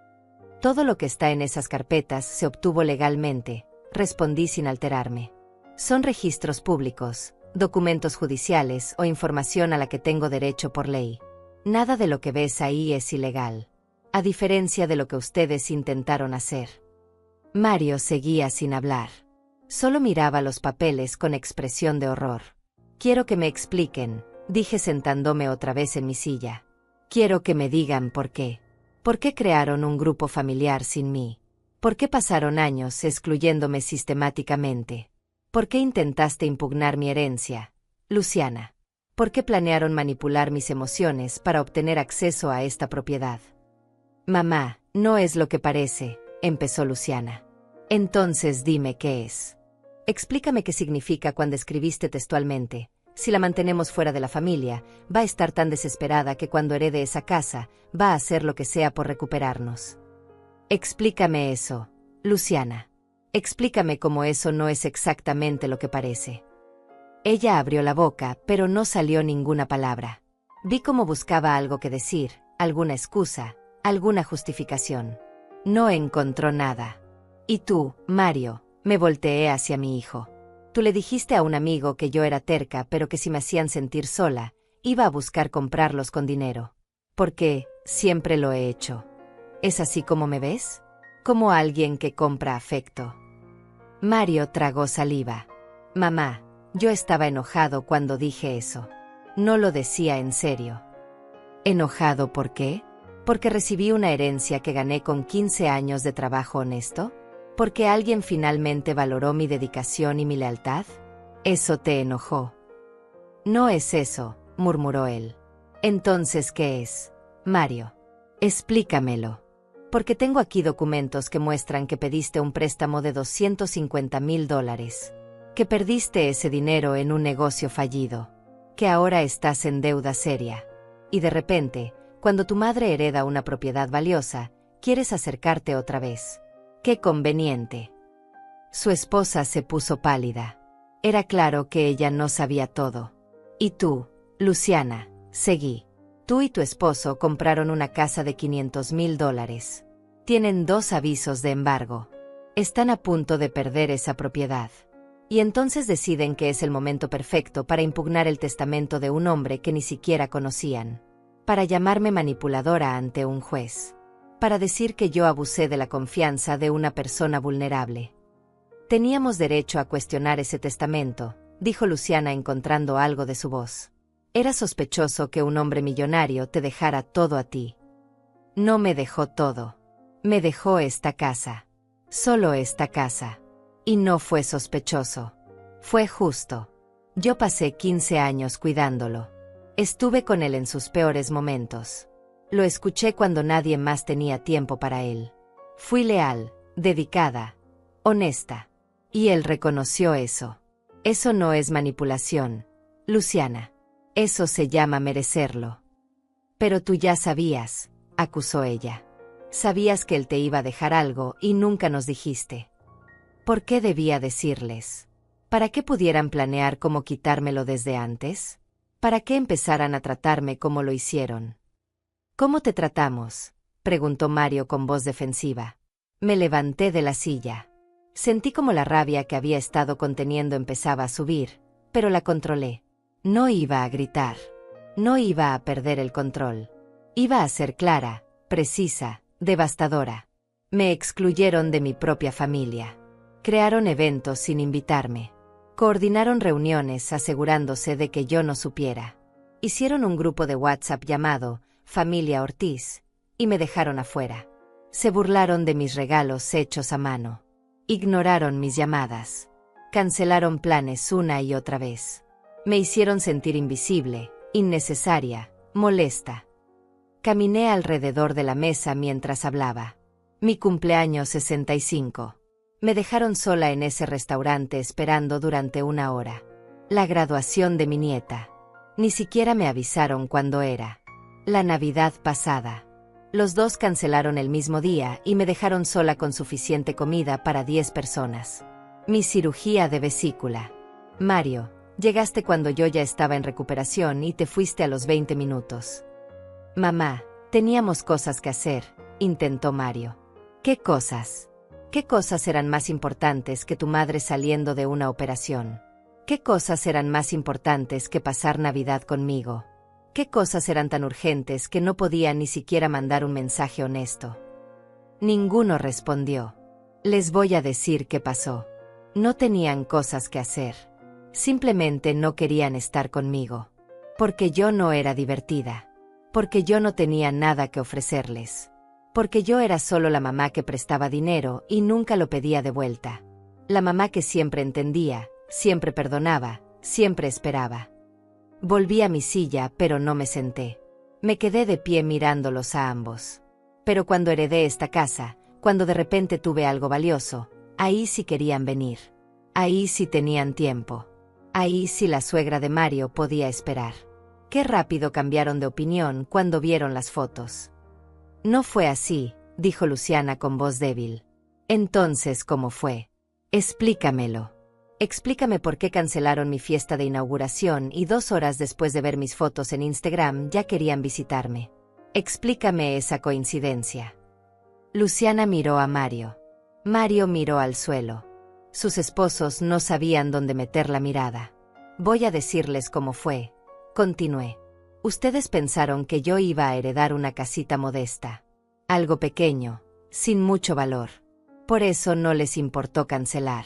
A: Todo lo que está en esas carpetas se obtuvo legalmente, respondí sin alterarme. Son registros públicos, documentos judiciales o información a la que tengo derecho por ley. Nada de lo que ves ahí es ilegal. A diferencia de lo que ustedes intentaron hacer. Mario seguía sin hablar. Solo miraba los papeles con expresión de horror. Quiero que me expliquen, dije sentándome otra vez en mi silla. Quiero que me digan por qué. ¿Por qué crearon un grupo familiar sin mí? ¿Por qué pasaron años excluyéndome sistemáticamente? ¿Por qué intentaste impugnar mi herencia, Luciana? ¿Por qué planearon manipular mis emociones para obtener acceso a esta propiedad? Mamá, no es lo que parece, empezó Luciana. Entonces dime qué es. Explícame qué significa cuando escribiste textualmente: si la mantenemos fuera de la familia, va a estar tan desesperada que cuando herede esa casa, va a hacer lo que sea por recuperarnos. Explícame eso, Luciana. Explícame cómo eso no es exactamente lo que parece. Ella abrió la boca, pero no salió ninguna palabra. Vi cómo buscaba algo que decir, alguna excusa, alguna justificación. No encontró nada. Y tú, Mario, me volteé hacia mi hijo. Tú le dijiste a un amigo que yo era terca, pero que si me hacían sentir sola, iba a buscar comprarlos con dinero. Porque siempre lo he hecho. ¿Es así como me ves? Como alguien que compra afecto. Mario tragó saliva. Mamá, yo estaba enojado cuando dije eso. No lo decía en serio. ¿Enojado por qué? ¿Porque recibí una herencia que gané con 15 años de trabajo honesto? ¿Porque alguien finalmente valoró mi dedicación y mi lealtad? ¿Eso te enojó? No es eso, murmuró él. Entonces, ¿qué es? Mario, explícamelo. Porque tengo aquí documentos que muestran que pediste un préstamo de $250,000, que perdiste ese dinero en un negocio fallido, que ahora estás en deuda seria. Y de repente, cuando tu madre hereda una propiedad valiosa, quieres acercarte otra vez. ¡Qué conveniente! Su esposa se puso pálida. Era claro que ella no sabía todo. Y tú, Luciana, seguí. Tú y tu esposo compraron una casa de $500,000. Tienen 2 avisos de embargo. Están a punto de perder esa propiedad. Y entonces deciden que es el momento perfecto para impugnar el testamento de un hombre que ni siquiera conocían. Para llamarme manipuladora ante un juez. Para decir que yo abusé de la confianza de una persona vulnerable. Teníamos derecho a cuestionar ese testamento, dijo Luciana encontrando algo de su voz. Era sospechoso que un hombre millonario te dejara todo a ti. No me dejó todo. Me dejó esta casa. Solo esta casa. Y no fue sospechoso. Fue justo. Yo pasé 15 años cuidándolo. Estuve con él en sus peores momentos. Lo escuché cuando nadie más tenía tiempo para él. Fui leal, dedicada, honesta. Y él reconoció eso. Eso no es manipulación, Luciana. Eso se llama merecerlo. Pero tú ya sabías, acusó ella. Sabías que él te iba a dejar algo y nunca nos dijiste. ¿Por qué debía decirles? ¿Para qué pudieran planear cómo quitármelo desde antes? ¿Para qué empezaran a tratarme como lo hicieron? ¿Cómo te tratamos?, preguntó Mario con voz defensiva. Me levanté de la silla. Sentí como la rabia que había estado conteniendo empezaba a subir, pero la controlé. No iba a gritar. No iba a perder el control. Iba a ser clara, precisa, devastadora. Me excluyeron de mi propia familia. Crearon eventos sin invitarme. Coordinaron reuniones asegurándose de que yo no supiera. Hicieron un grupo de WhatsApp llamado Familia Ortiz, y me dejaron afuera. Se burlaron de mis regalos hechos a mano. Ignoraron mis llamadas. Cancelaron planes una y otra vez. Me hicieron sentir invisible, innecesaria, molesta. Caminé alrededor de la mesa mientras hablaba. Mi cumpleaños 65. Me dejaron sola en ese restaurante esperando durante 1 hora. La graduación de mi nieta. Ni siquiera me avisaron cuándo era. La Navidad pasada. Los dos cancelaron el mismo día y me dejaron sola con suficiente comida para 10 personas. Mi cirugía de vesícula. Mario, llegaste cuando yo ya estaba en recuperación y te fuiste a los 20 minutos. Mamá, teníamos cosas que hacer, intentó Mario. ¿Qué cosas? ¿Qué cosas eran más importantes que tu madre saliendo de una operación? ¿Qué cosas eran más importantes que pasar Navidad conmigo? ¿Qué cosas eran tan urgentes que no podía ni siquiera mandar un mensaje honesto? Ninguno respondió. Les voy a decir qué pasó. No tenían cosas que hacer. Simplemente no querían estar conmigo. Porque yo no era divertida. Porque yo no tenía nada que ofrecerles. Porque yo era solo la mamá que prestaba dinero y nunca lo pedía de vuelta. La mamá que siempre entendía, siempre perdonaba, siempre esperaba. Volví a mi silla, pero no me senté. Me quedé de pie mirándolos a ambos. Pero cuando heredé esta casa, cuando de repente tuve algo valioso, Ahí sí querían venir. Ahí sí tenían tiempo. Ahí sí la suegra de Mario podía esperar. Qué rápido cambiaron de opinión cuando vieron las fotos. No fue así, dijo Luciana con voz débil. Entonces, ¿cómo fue? Explícamelo. Explícame por qué cancelaron mi fiesta de inauguración y 2 horas después de ver mis fotos en Instagram ya querían visitarme. Explícame esa coincidencia. Luciana miró a Mario. Mario miró al suelo. Sus esposos no sabían dónde meter la mirada. Voy a decirles cómo fue. Continué. Ustedes pensaron que yo iba a heredar una casita modesta. Algo pequeño, sin mucho valor. Por eso no les importó cancelar.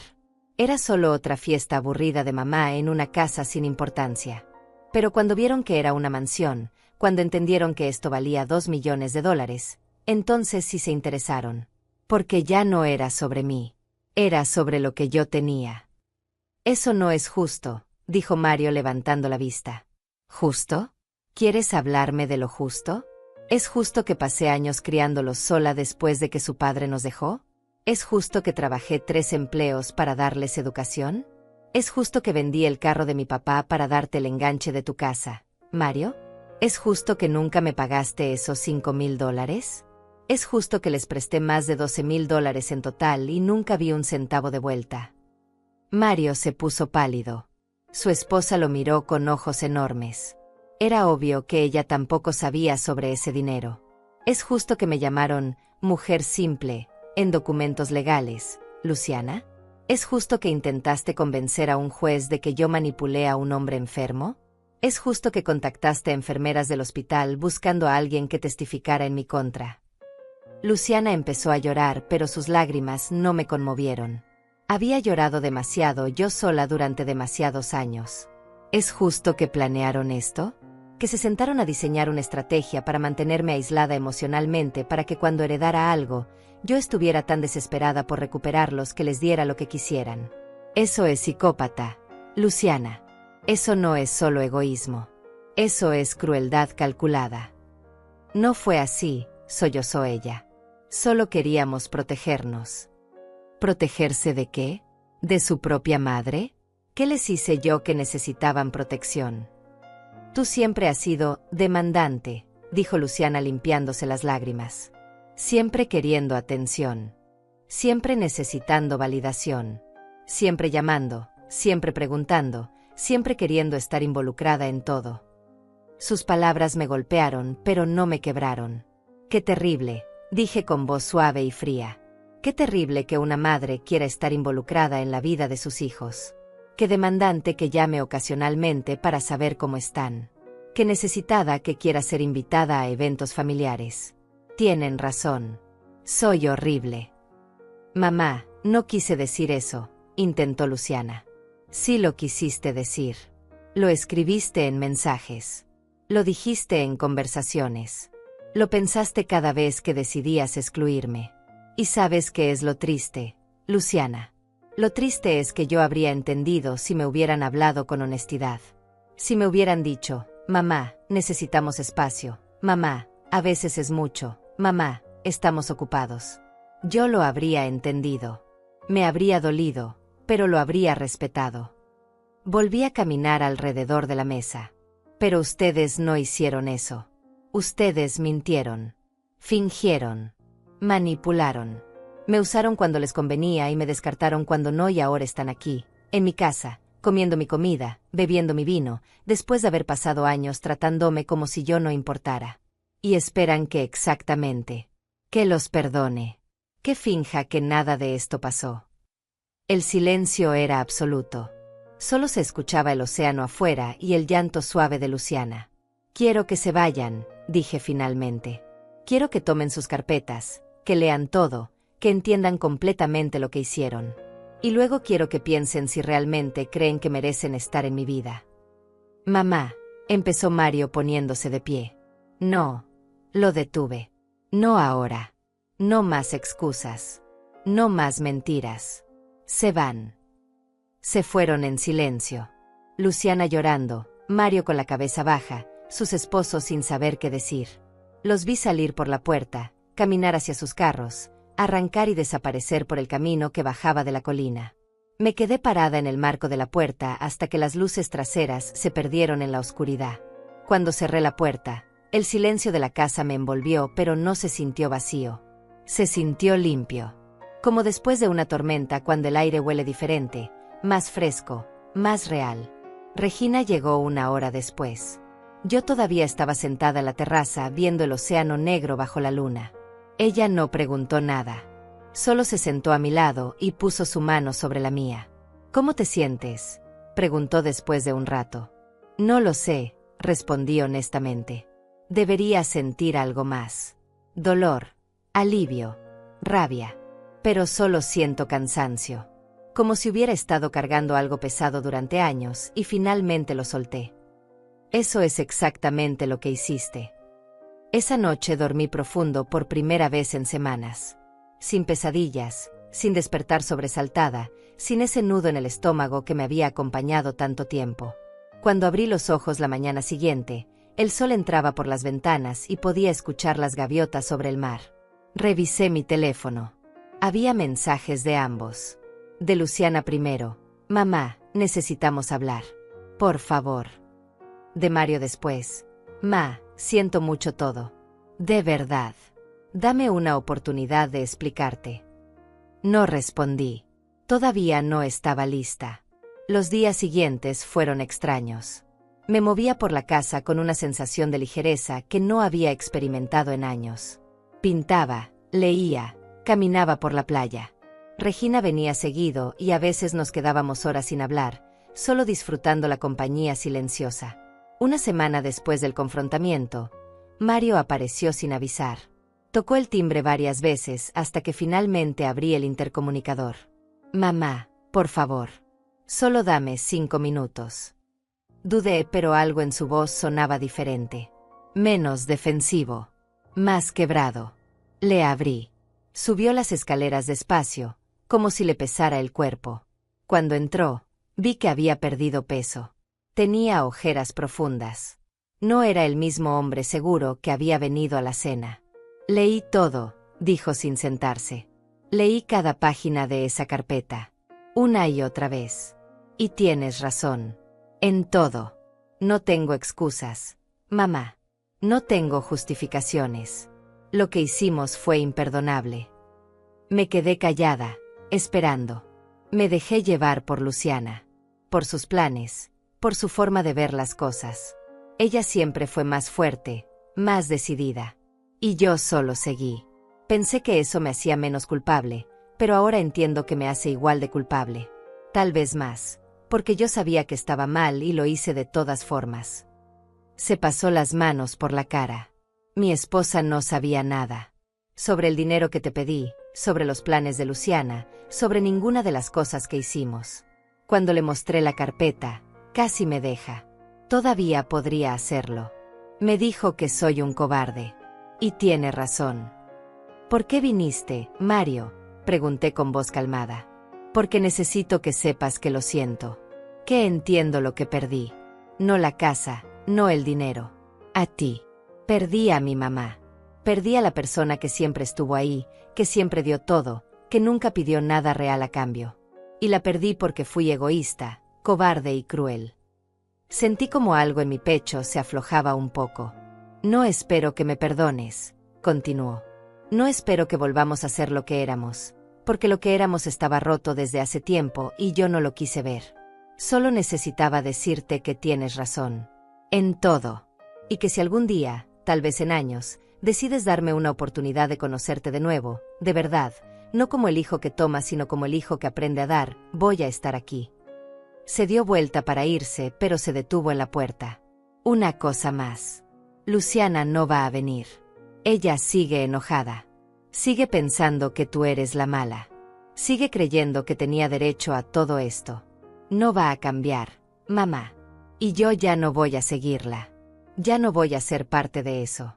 A: Era solo otra fiesta aburrida de mamá en una casa sin importancia. Pero cuando vieron que era una mansión, cuando entendieron que esto valía $2 millones, entonces sí se interesaron. Porque ya no era sobre mí. Era sobre lo que yo tenía. Eso no es justo, dijo Mario levantando la vista. ¿Justo? ¿Quieres hablarme de lo justo? ¿Es justo que pasé años criándolos sola después de que su padre nos dejó? ¿Es justo que trabajé 3 empleos para darles educación? ¿Es justo que vendí el carro de mi papá para darte el enganche de tu casa, Mario? ¿Es justo que nunca me pagaste esos $5,000? ¿Es justo que les presté más de $12,000 en total y nunca vi un centavo de vuelta? Mario se puso pálido. Su esposa lo miró con ojos enormes. Era obvio que ella tampoco sabía sobre ese dinero. ¿Es justo que me llamaron mujer simple en documentos legales, Luciana? ¿Es justo que intentaste convencer a un juez de que yo manipulé a un hombre enfermo? ¿Es justo que contactaste a enfermeras del hospital buscando a alguien que testificara en mi contra? Luciana empezó a llorar, pero sus lágrimas no me conmovieron. Había llorado demasiado yo sola durante demasiados años. ¿Es justo que planearon esto? ¿Que se sentaron a diseñar una estrategia para mantenerme aislada emocionalmente para que cuando heredara algo, yo estuviera tan desesperada por recuperarlos que les diera lo que quisieran? Eso es psicópata, Luciana. Eso no es solo egoísmo. Eso es crueldad calculada. No fue así, sollozó ella. Solo queríamos protegernos. ¿Protegerse de qué? ¿De su propia madre? ¿Qué les hice yo que necesitaban protección? Tú siempre has sido demandante, dijo Luciana limpiándose las lágrimas. Siempre queriendo atención. Siempre necesitando validación. Siempre llamando, siempre preguntando, siempre queriendo estar involucrada en todo. Sus palabras me golpearon, pero no me quebraron. ¡Qué terrible!, dije con voz suave y fría. Qué terrible que una madre quiera estar involucrada en la vida de sus hijos. Qué demandante que llame ocasionalmente para saber cómo están. Qué necesitada que quiera ser invitada a eventos familiares. Tienen razón. Soy horrible. Mamá, no quise decir eso, intentó Luciana. Sí lo quisiste decir. Lo escribiste en mensajes. Lo dijiste en conversaciones. Lo pensaste cada vez que decidías excluirme. ¿Y sabes qué es lo triste, Luciana? Lo triste es que yo habría entendido si me hubieran hablado con honestidad. Si me hubieran dicho, mamá, necesitamos espacio, mamá, a veces es mucho, mamá, estamos ocupados. Yo lo habría entendido. Me habría dolido, pero lo habría respetado. Volví a caminar alrededor de la mesa. Pero ustedes no hicieron eso. Ustedes mintieron. Fingieron. Manipularon. Me usaron cuando les convenía y me descartaron cuando no, y ahora están aquí, en mi casa, comiendo mi comida, bebiendo mi vino, después de haber pasado años tratándome como si yo no importara. Y esperan que exactamente. Que los perdone. Que finja que nada de esto pasó. El silencio era absoluto. Solo se escuchaba el océano afuera y el llanto suave de Luciana. Quiero que se vayan, dije finalmente. Quiero que tomen sus carpetas, que lean todo, que entiendan completamente lo que hicieron. Y luego quiero que piensen si realmente creen que merecen estar en mi vida. Mamá, empezó Mario poniéndose de pie. No. Lo detuve. No ahora. No más excusas. No más mentiras. Se van. Se fueron en silencio. Luciana llorando, Mario con la cabeza baja, sus esposos sin saber qué decir. Los vi salir por la puerta, caminar hacia sus carros, arrancar y desaparecer por el camino que bajaba de la colina. Me quedé parada en el marco de la puerta hasta que las luces traseras se perdieron en la oscuridad. Cuando cerré la puerta, el silencio de la casa me envolvió, pero no se sintió vacío. Se sintió limpio. Como después de una tormenta cuando el aire huele diferente, más fresco, más real. Regina llegó 1 hora después. Yo todavía estaba sentada en la terraza viendo el océano negro bajo la luna. Ella no preguntó nada. Solo se sentó a mi lado y puso su mano sobre la mía. ¿Cómo te sientes?, preguntó después de un rato. No lo sé, respondí honestamente. Debería sentir algo más. Dolor, alivio, rabia. Pero solo siento cansancio. Como si hubiera estado cargando algo pesado durante años y finalmente lo solté. Eso es exactamente lo que hiciste. Esa noche dormí profundo por primera vez en semanas. Sin pesadillas, sin despertar sobresaltada, sin ese nudo en el estómago que me había acompañado tanto tiempo. Cuando abrí los ojos la mañana siguiente, el sol entraba por las ventanas y podía escuchar las gaviotas sobre el mar. Revisé mi teléfono. Había mensajes de ambos. De Luciana primero: mamá, necesitamos hablar. Por favor. De Mario después: ma, siento mucho todo. De verdad. Dame una oportunidad de explicarte. No respondí. Todavía no estaba lista. Los días siguientes fueron extraños. Me movía por la casa con una sensación de ligereza que no había experimentado en años. Pintaba, leía, caminaba por la playa. Regina venía seguido y a veces nos quedábamos horas sin hablar, solo disfrutando la compañía silenciosa. Una semana después del confrontamiento, Mario apareció sin avisar. Tocó el timbre varias veces hasta que finalmente abrí el intercomunicador. Mamá, por favor. Solo dame 5 minutos. Dudé, pero algo en su voz sonaba diferente. Menos defensivo. Más quebrado. Le abrí. Subió las escaleras despacio, como si le pesara el cuerpo. Cuando entró, vi que había perdido peso. Tenía ojeras profundas. No era el mismo hombre seguro que había venido a la cena. Leí todo, dijo sin sentarse. Leí cada página de esa carpeta. Una y otra vez. Y tienes razón. En todo. No tengo excusas. Mamá. No tengo justificaciones. Lo que hicimos fue imperdonable. Me quedé callada, esperando. Me dejé llevar por Luciana. Por sus planes. Por su forma de ver las cosas. Ella siempre fue más fuerte, más decidida. Y yo solo seguí. Pensé que eso me hacía menos culpable, pero ahora entiendo que me hace igual de culpable. Tal vez más, porque yo sabía que estaba mal y lo hice de todas formas. Se pasó las manos por la cara. Mi esposa no sabía nada. Sobre el dinero que te pedí, sobre los planes de Luciana, sobre ninguna de las cosas que hicimos. Cuando le mostré la carpeta, casi me deja. Todavía podría hacerlo. Me dijo que soy un cobarde. Y tiene razón. ¿Por qué viniste, Mario?, pregunté con voz calmada. Porque necesito que sepas que lo siento. Que entiendo lo que perdí. No la casa, no el dinero. A ti. Perdí a mi mamá. Perdí a la persona que siempre estuvo ahí, que siempre dio todo, que nunca pidió nada real a cambio. Y la perdí porque fui egoísta, cobarde y cruel. Sentí como algo en mi pecho se aflojaba un poco. No espero que me perdones, continuó. No espero que volvamos a ser lo que éramos, porque lo que éramos estaba roto desde hace tiempo y yo no lo quise ver. Solo necesitaba decirte que tienes razón. En todo. Y que si algún día, tal vez en años, decides darme una oportunidad de conocerte de nuevo, de verdad, no como el hijo que toma sino como el hijo que aprende a dar, voy a estar aquí. Se dio vuelta para irse, pero se detuvo en la puerta. Una cosa más. Luciana no va a venir. Ella sigue enojada. Sigue pensando que tú eres la mala. Sigue creyendo que tenía derecho a todo esto. No va a cambiar, mamá. Y yo ya no voy a seguirla. Ya no voy a ser parte de eso.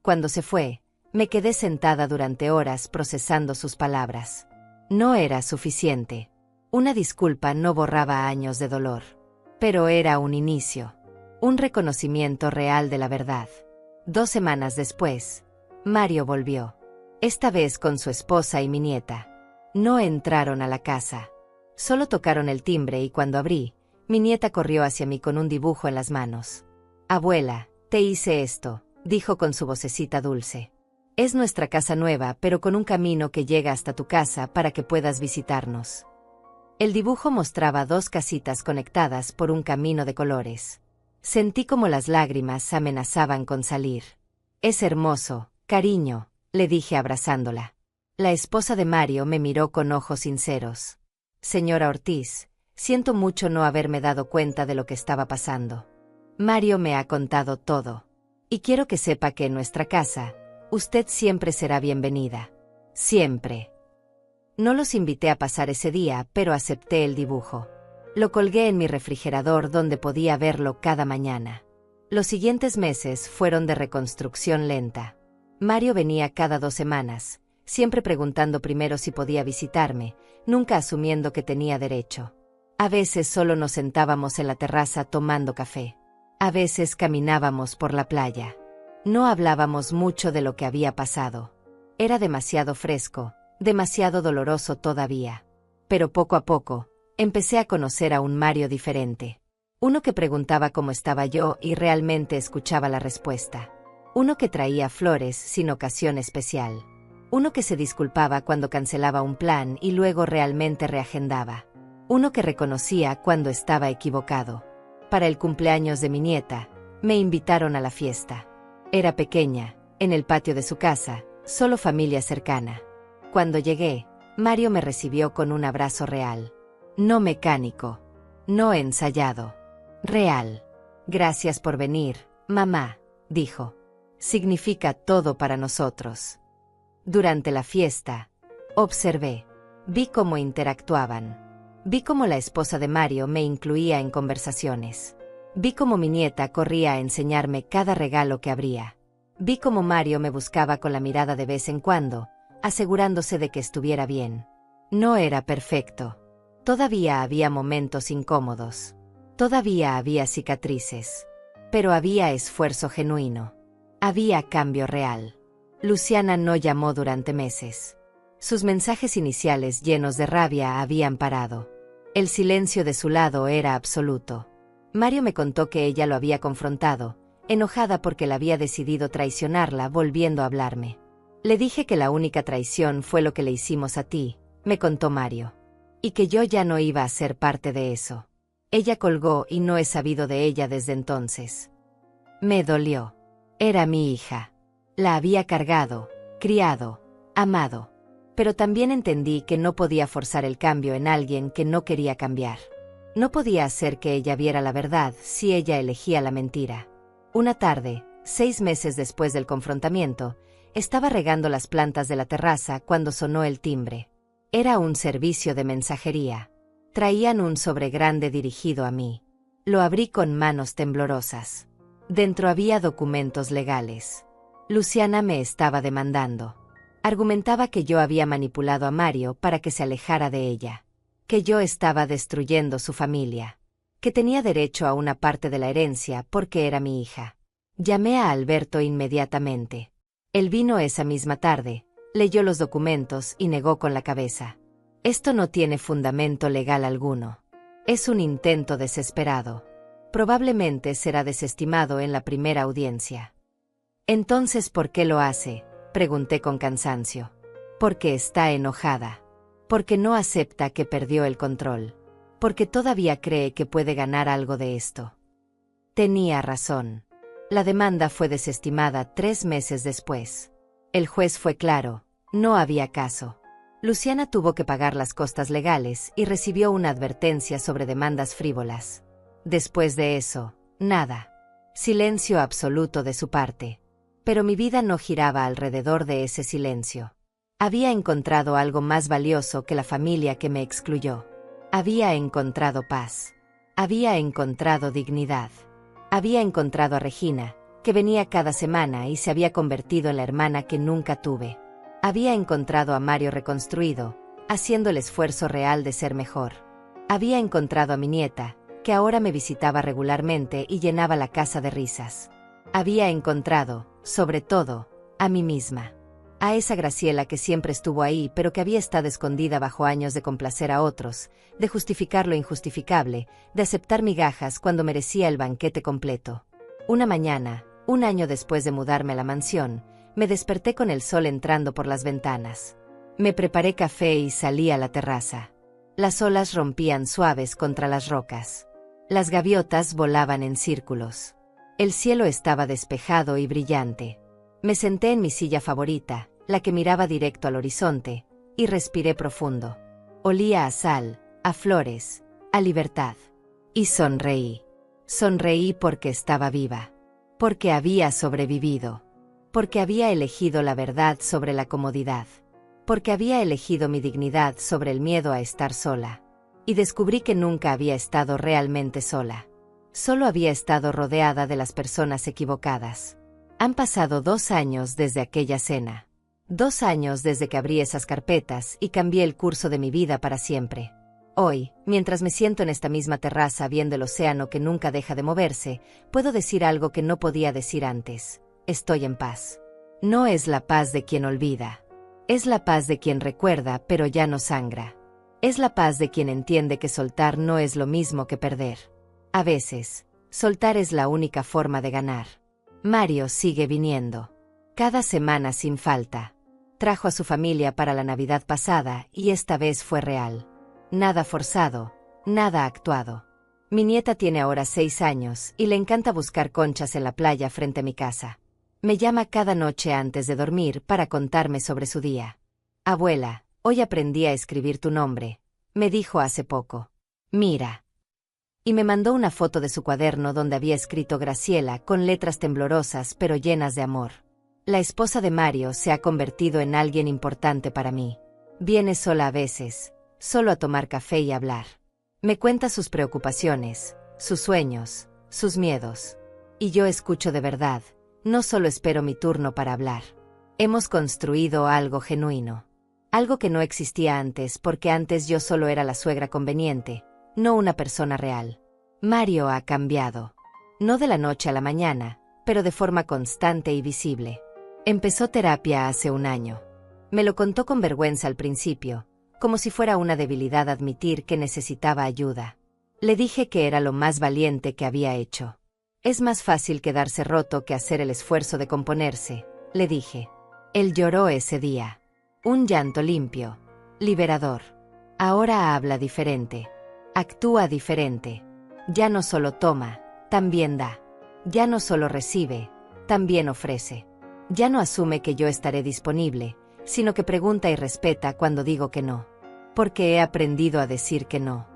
A: Cuando se fue, me quedé sentada durante horas procesando sus palabras. No era suficiente. Una disculpa no borraba años de dolor. Pero era un inicio. Un reconocimiento real de la verdad. 2 semanas después, Mario volvió. esta vez con su esposa y mi nieta. No entraron a la casa. Solo tocaron el timbre y cuando abrí, mi nieta corrió hacia mí con un dibujo en las manos. Abuela, te hice esto, dijo con su vocecita dulce. Es nuestra casa nueva, pero con un camino que llega hasta tu casa para que puedas visitarnos. El dibujo mostraba 2 casitas conectadas por un camino de colores. Sentí como las lágrimas amenazaban con salir. Es hermoso, cariño, le dije abrazándola. La esposa de Mario me miró con ojos sinceros. Señora Ortiz, siento mucho no haberme dado cuenta de lo que estaba pasando. Mario me ha contado todo. Y quiero que sepa que en nuestra casa, usted siempre será bienvenida. Siempre. No los invité a pasar ese día, pero acepté el dibujo. Lo colgué en mi refrigerador donde podía verlo cada mañana. Los siguientes meses fueron de reconstrucción lenta. Mario venía cada 2 semanas, siempre preguntando primero si podía visitarme, nunca asumiendo que tenía derecho. A veces solo nos sentábamos en la terraza tomando café. A veces caminábamos por la playa. No hablábamos mucho de lo que había pasado. Era demasiado fresco, demasiado doloroso todavía. Pero poco a poco, empecé a conocer a un Mario diferente. Uno que preguntaba cómo estaba yo y realmente escuchaba la respuesta. Uno que traía flores sin ocasión especial. Uno que se disculpaba cuando cancelaba un plan y luego realmente reagendaba. Uno que reconocía cuando estaba equivocado. Para el cumpleaños de mi nieta, me invitaron a la fiesta. Era pequeña, en el patio de su casa, solo familia cercana. Cuando llegué, Mario me recibió con un abrazo real. No mecánico. No ensayado. Real. Gracias por venir, mamá, dijo. Significa todo para nosotros. Durante la fiesta, observé. Vi cómo interactuaban. Vi cómo la esposa de Mario me incluía en conversaciones. Vi cómo mi nieta corría a enseñarme cada regalo que abría. Vi cómo Mario me buscaba con la mirada de vez en cuando, asegurándose de que estuviera bien. No era perfecto. Todavía había momentos incómodos. Todavía había cicatrices. Pero había esfuerzo genuino. Había cambio real. Luciana no llamó durante meses. Sus mensajes iniciales llenos de rabia habían parado. El silencio de su lado era absoluto. Mario me contó que ella lo había confrontado, enojada porque él había decidido traicionarla volviendo a hablarme. Le dije que la única traición fue lo que le hicimos a ti, me contó Mario. Y que yo ya no iba a ser parte de eso. Ella colgó y no he sabido de ella desde entonces. Me dolió. Era mi hija. La había cargado, criado, amado. Pero también entendí que no podía forzar el cambio en alguien que no quería cambiar. No podía hacer que ella viera la verdad si ella elegía la mentira. Una tarde, 6 meses después del confrontamiento, estaba regando las plantas de la terraza cuando sonó el timbre. Era un servicio de mensajería. Traían un sobre grande dirigido a mí. Lo abrí con manos temblorosas. Dentro había documentos legales. Luciana me estaba demandando. Argumentaba que yo había manipulado a Mario para que se alejara de ella. Que yo estaba destruyendo su familia. Que tenía derecho a una parte de la herencia porque era mi hija. Llamé a Alberto inmediatamente. Él vino esa misma tarde, leyó los documentos y negó con la cabeza. Esto no tiene fundamento legal alguno. Es un intento desesperado. Probablemente será desestimado en la primera audiencia. Entonces, ¿por qué lo hace?, pregunté con cansancio. Porque está enojada. Porque no acepta que perdió el control. Porque todavía cree que puede ganar algo de esto. Tenía razón. La demanda fue desestimada 3 meses después. El juez fue claro, no había caso. Luciana tuvo que pagar las costas legales y recibió una advertencia sobre demandas frívolas. Después de eso, nada. Silencio absoluto de su parte. Pero mi vida no giraba alrededor de ese silencio. Había encontrado algo más valioso que la familia que me excluyó. Había encontrado paz. Había encontrado dignidad. Había encontrado a Regina, que venía cada semana y se había convertido en la hermana que nunca tuve. Había encontrado a Mario reconstruido, haciendo el esfuerzo real de ser mejor. Había encontrado a mi nieta, que ahora me visitaba regularmente y llenaba la casa de risas. Había encontrado, sobre todo, a mí misma. A esa Graciela que siempre estuvo ahí pero que había estado escondida bajo años de complacer a otros, de justificar lo injustificable, de aceptar migajas cuando merecía el banquete completo. Una mañana, un año después de mudarme a la mansión, me desperté con el sol entrando por las ventanas. Me preparé café y salí a la terraza. Las olas rompían suaves contra las rocas. Las gaviotas volaban en círculos. El cielo estaba despejado y brillante. Me senté en mi silla favorita, la que miraba directo al horizonte, y respiré profundo. Olía a sal, a flores, a libertad. Y sonreí. Sonreí porque estaba viva. Porque había sobrevivido. Porque había elegido la verdad sobre la comodidad. Porque había elegido mi dignidad sobre el miedo a estar sola. Y descubrí que nunca había estado realmente sola. Solo había estado rodeada de las personas equivocadas. Han pasado 2 años desde aquella cena. 2 años desde que abrí esas carpetas y cambié el curso de mi vida para siempre. Hoy, mientras me siento en esta misma terraza viendo el océano que nunca deja de moverse, puedo decir algo que no podía decir antes. Estoy en paz. No es la paz de quien olvida. Es la paz de quien recuerda pero ya no sangra. Es la paz de quien entiende que soltar no es lo mismo que perder. A veces, soltar es la única forma de ganar. Mario sigue viniendo. Cada semana sin falta. Trajo a su familia para la Navidad pasada y esta vez fue real. Nada forzado, nada actuado. Mi nieta tiene ahora 6 años y le encanta buscar conchas en la playa frente a mi casa. Me llama cada noche antes de dormir para contarme sobre su día. Abuela, hoy aprendí a escribir tu nombre, me dijo hace poco. Mira. Y me mandó una foto de su cuaderno donde había escrito Graciela con letras temblorosas pero llenas de amor. La esposa de Mario se ha convertido en alguien importante para mí. Viene sola a veces, solo a tomar café y hablar. Me cuenta sus preocupaciones, sus sueños, sus miedos. Y yo escucho de verdad, no solo espero mi turno para hablar. Hemos construido algo genuino. Algo que no existía antes porque antes yo solo era la suegra conveniente, no una persona real. Mario ha cambiado. No de la noche a la mañana, pero de forma constante y visible. Empezó terapia hace 1 año. Me lo contó con vergüenza al principio, como si fuera una debilidad admitir que necesitaba ayuda. Le dije que era lo más valiente que había hecho. Es más fácil quedarse roto que hacer el esfuerzo de componerse, le dije. Él lloró ese día. Un llanto limpio, liberador. Ahora habla diferente. Actúa diferente. Ya no solo toma, también da. Ya no solo recibe, también ofrece. Ya no asume que yo estaré disponible, sino que pregunta y respeta cuando digo que no. Porque he aprendido a decir que no.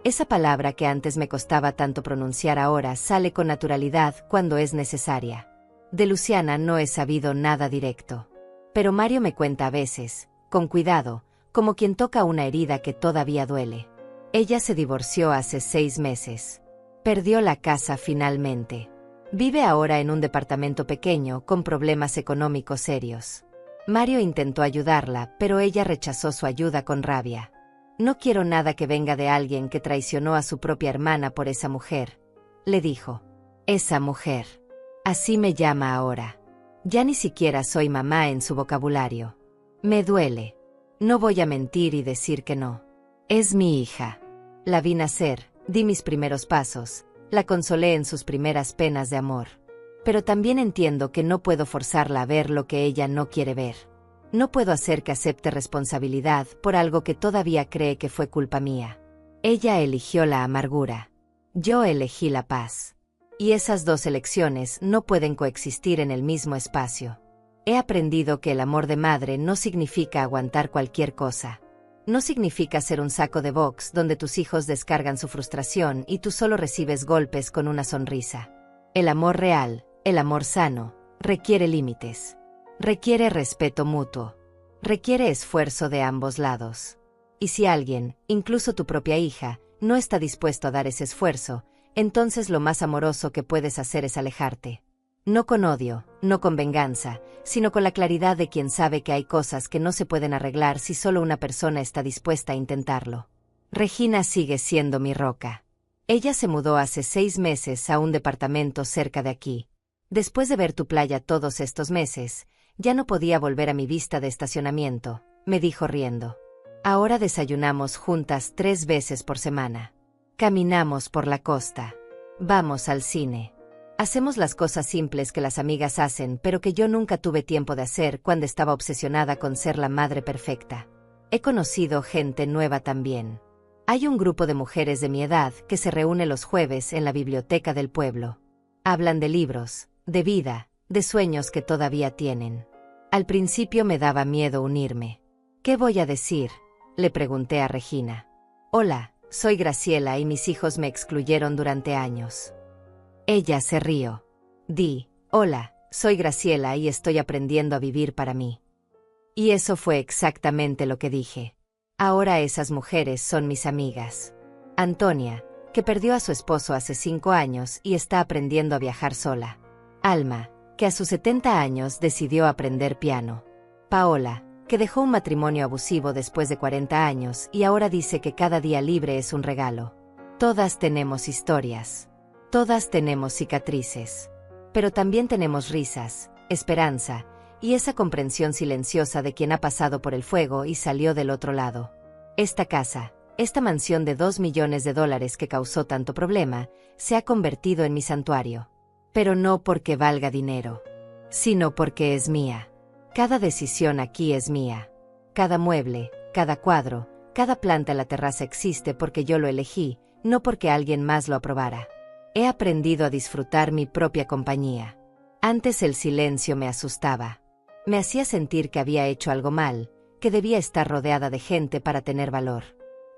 A: Esa palabra que antes me costaba tanto pronunciar ahora sale con naturalidad cuando es necesaria. De Luciana no he sabido nada directo. Pero Mario me cuenta a veces, con cuidado, como quien toca una herida que todavía duele. Ella se divorció hace 6 meses. Perdió la casa finalmente. Vive ahora en un departamento pequeño con problemas económicos serios. Mario intentó ayudarla, pero ella rechazó su ayuda con rabia. No quiero nada que venga de alguien que traicionó a su propia hermana por esa mujer, le dijo. Esa mujer. Así me llama ahora. Ya ni siquiera soy mamá en su vocabulario. Me duele. No voy a mentir y decir que no. Es mi hija. La vi nacer, di mis primeros pasos, la consolé en sus primeras penas de amor. Pero también entiendo que no puedo forzarla a ver lo que ella no quiere ver. No puedo hacer que acepte responsabilidad por algo que todavía cree que fue culpa mía. Ella eligió la amargura. Yo elegí la paz. Y esas 2 elecciones no pueden coexistir en el mismo espacio. He aprendido que el amor de madre no significa aguantar cualquier cosa. No significa ser un saco de box donde tus hijos descargan su frustración y tú solo recibes golpes con una sonrisa. El amor real, el amor sano, requiere límites. Requiere respeto mutuo. Requiere esfuerzo de ambos lados. Y si alguien, incluso tu propia hija, no está dispuesto a dar ese esfuerzo, entonces lo más amoroso que puedes hacer es alejarte. No con odio, no con venganza, sino con la claridad de quien sabe que hay cosas que no se pueden arreglar si solo una persona está dispuesta a intentarlo. Regina sigue siendo mi roca. Ella se mudó hace 6 meses a un departamento cerca de aquí. Después de ver tu playa todos estos meses, Ya no podía volver a mi vista de estacionamiento, me dijo riendo. Ahora desayunamos juntas 3 veces por semana. Caminamos por la costa. Vamos al cine. Hacemos las cosas simples que las amigas hacen, pero que yo nunca tuve tiempo de hacer cuando estaba obsesionada con ser la madre perfecta. He conocido gente nueva también. Hay un grupo de mujeres de mi edad que se reúne los jueves en la biblioteca del pueblo. Hablan de libros, de vida, de sueños que todavía tienen. Al principio me daba miedo unirme. ¿Qué voy a decir?, le pregunté a Regina. Hola, soy Graciela y mis hijos me excluyeron durante años. Ella se rió. Di, hola, soy Graciela y estoy aprendiendo a vivir para mí. Y eso fue exactamente lo que dije. Ahora esas mujeres son mis amigas. Antonia, que perdió a su esposo hace 5 años y está aprendiendo a viajar sola. Alma, que a sus 70 años decidió aprender piano. Paola, que dejó un matrimonio abusivo después de 40 años y ahora dice que cada día libre es un regalo. Todas tenemos historias. Todas tenemos cicatrices. Pero también tenemos risas, esperanza, y esa comprensión silenciosa de quien ha pasado por el fuego y salió del otro lado. Esta casa, esta mansión de $2 millones que causó tanto problema, se ha convertido en mi santuario. Pero no porque valga dinero, sino porque es mía. Cada decisión aquí es mía. Cada mueble, cada cuadro, cada planta en la terraza existe porque yo lo elegí, no porque alguien más lo aprobara. He aprendido a disfrutar mi propia compañía. Antes el silencio me asustaba. Me hacía sentir que había hecho algo mal, que debía estar rodeada de gente para tener valor.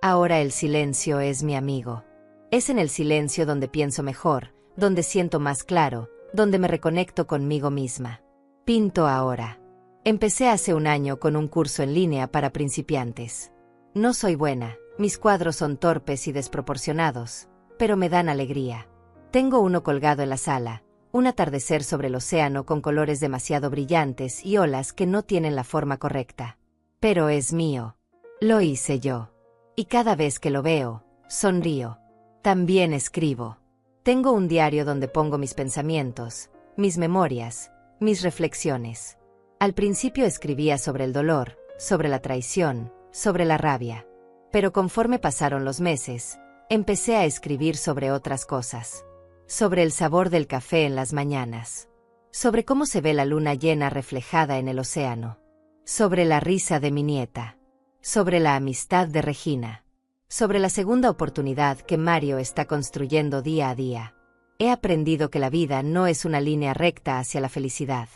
A: Ahora el silencio es mi amigo. Es en el silencio donde pienso mejor, donde siento más claro, donde me reconecto conmigo misma. Pinto ahora. Empecé hace 1 año con un curso en línea para principiantes. No soy buena, mis cuadros son torpes y desproporcionados, pero me dan alegría. Tengo uno colgado en la sala, un atardecer sobre el océano con colores demasiado brillantes y olas que no tienen la forma correcta. Pero es mío. Lo hice yo. Y cada vez que lo veo, sonrío. También escribo. Tengo un diario donde pongo mis pensamientos, mis memorias, mis reflexiones. Al principio escribía sobre el dolor, sobre la traición, sobre la rabia. Pero conforme pasaron los meses, empecé a escribir sobre otras cosas. Sobre el sabor del café en las mañanas. Sobre cómo se ve la luna llena reflejada en el océano. Sobre la risa de mi nieta. Sobre la amistad de Regina. Sobre la segunda oportunidad que Mario está construyendo día a día. He aprendido que la vida no es una línea recta hacia la felicidad.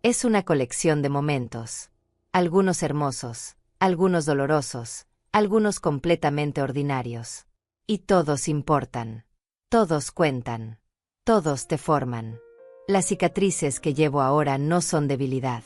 A: Es una colección de momentos. Algunos hermosos, algunos dolorosos, algunos completamente ordinarios. Y todos importan. Todos cuentan. Todos te forman. Las cicatrices que llevo ahora no son debilidad.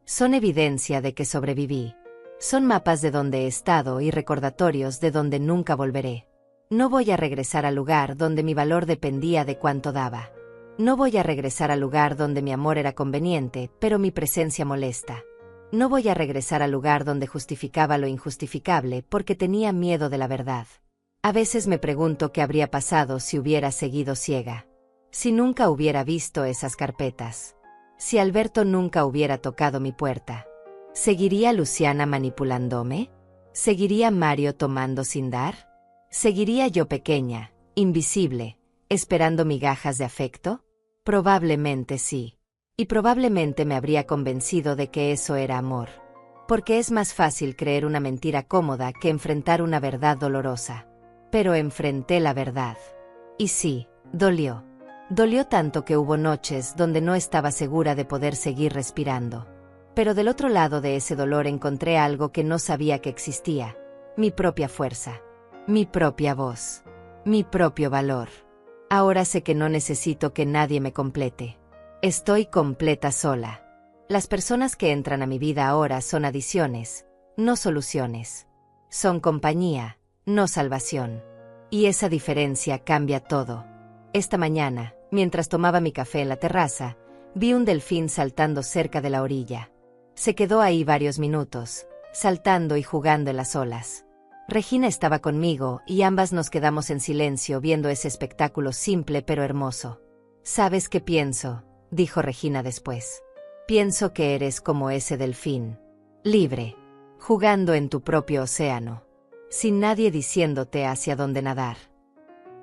A: Son evidencia de que sobreviví. Son mapas de donde he estado y recordatorios de donde nunca volveré. No voy a regresar al lugar donde mi valor dependía de cuánto daba. No voy a regresar al lugar donde mi amor era conveniente, pero mi presencia molesta. No voy a regresar al lugar donde justificaba lo injustificable porque tenía miedo de la verdad. A veces me pregunto qué habría pasado si hubiera seguido ciega. Si nunca hubiera visto esas carpetas. Si Alberto nunca hubiera tocado mi puerta. ¿Seguiría Luciana manipulándome? ¿Seguiría Mario tomando sin dar? ¿Seguiría yo pequeña, invisible, esperando migajas de afecto? Probablemente sí. Y probablemente me habría convencido de que eso era amor. Porque es más fácil creer una mentira cómoda que enfrentar una verdad dolorosa. Pero enfrenté la verdad. Y sí, dolió. Dolió tanto que hubo noches donde no estaba segura de poder seguir respirando. Pero del otro lado de ese dolor encontré algo que no sabía que existía. Mi propia fuerza. Mi propia voz. Mi propio valor. Ahora sé que no necesito que nadie me complete. Estoy completa sola. Las personas que entran a mi vida ahora son adiciones, no soluciones. Son compañía, no salvación. Y esa diferencia cambia todo. Esta mañana, mientras tomaba mi café en la terraza, vi un delfín saltando cerca de la orilla. Se quedó ahí varios minutos, saltando y jugando en las olas. Regina estaba conmigo y ambas nos quedamos en silencio viendo ese espectáculo simple pero hermoso. ¿Sabes qué pienso?, dijo Regina después. Pienso que eres como ese delfín, libre, jugando en tu propio océano, sin nadie diciéndote hacia dónde nadar.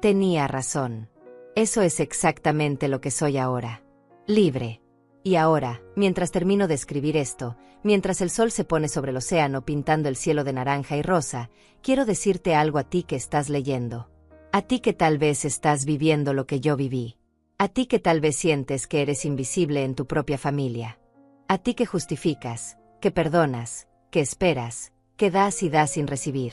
A: Tenía razón. Eso es exactamente lo que soy ahora. Libre. Y ahora, mientras termino de escribir esto, mientras el sol se pone sobre el océano pintando el cielo de naranja y rosa, quiero decirte algo a ti que estás leyendo. A ti que tal vez estás viviendo lo que yo viví. A ti que tal vez sientes que eres invisible en tu propia familia. A ti que justificas, que perdonas, que esperas, que das y das sin recibir.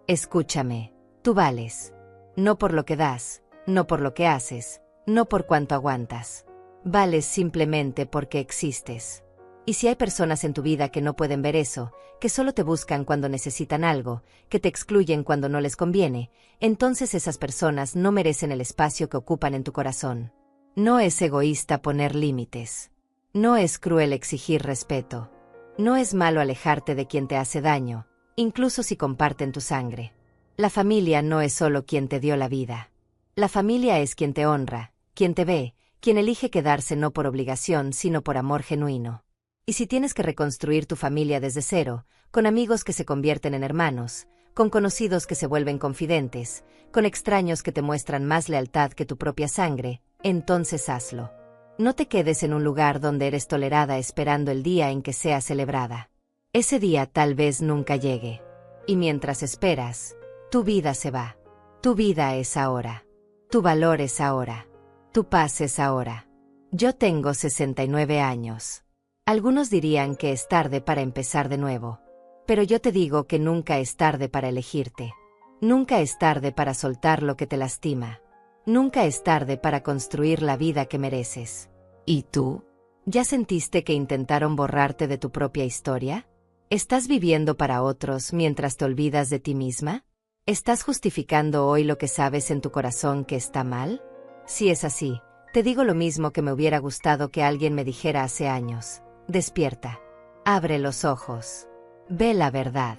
A: Escúchame, tú vales. No por lo que das, no por lo que haces, no por cuánto aguantas. Vales simplemente porque existes. Y si hay personas en tu vida que no pueden ver eso, que solo te buscan cuando necesitan algo, que te excluyen cuando no les conviene, entonces esas personas no merecen el espacio que ocupan en tu corazón. No es egoísta poner límites. No es cruel exigir respeto. No es malo alejarte de quien te hace daño, incluso si comparten tu sangre. La familia no es solo quien te dio la vida. La familia es quien te honra, quien te ve, quien elige quedarse no por obligación sino por amor genuino. Y si tienes que reconstruir tu familia desde cero, con amigos que se convierten en hermanos, con conocidos que se vuelven confidentes, con extraños que te muestran más lealtad que tu propia sangre, entonces hazlo. No te quedes en un lugar donde eres tolerada esperando el día en que sea celebrada. Ese día tal vez nunca llegue. Y mientras esperas, tu vida se va. Tu vida es ahora. Tu valor es ahora. Tu paz es ahora. Yo tengo 69 años. Algunos dirían que es tarde para empezar de nuevo. Pero yo te digo que nunca es tarde para elegirte. Nunca es tarde para soltar lo que te lastima. Nunca es tarde para construir la vida que mereces. ¿Y tú? ¿Ya sentiste que intentaron borrarte de tu propia historia? ¿Estás viviendo para otros mientras te olvidas de ti misma? ¿Estás justificando hoy lo que sabes en tu corazón que está mal? Si es así, te digo lo mismo que me hubiera gustado que alguien me dijera hace años. Despierta. Abre los ojos. Ve la verdad.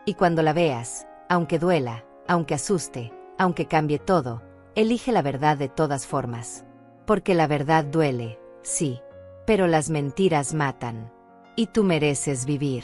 A: Y cuando la veas, aunque duela, aunque asuste, aunque cambie todo, elige la verdad de todas formas. Porque la verdad duele, sí. Pero las mentiras matan. Y tú mereces vivir.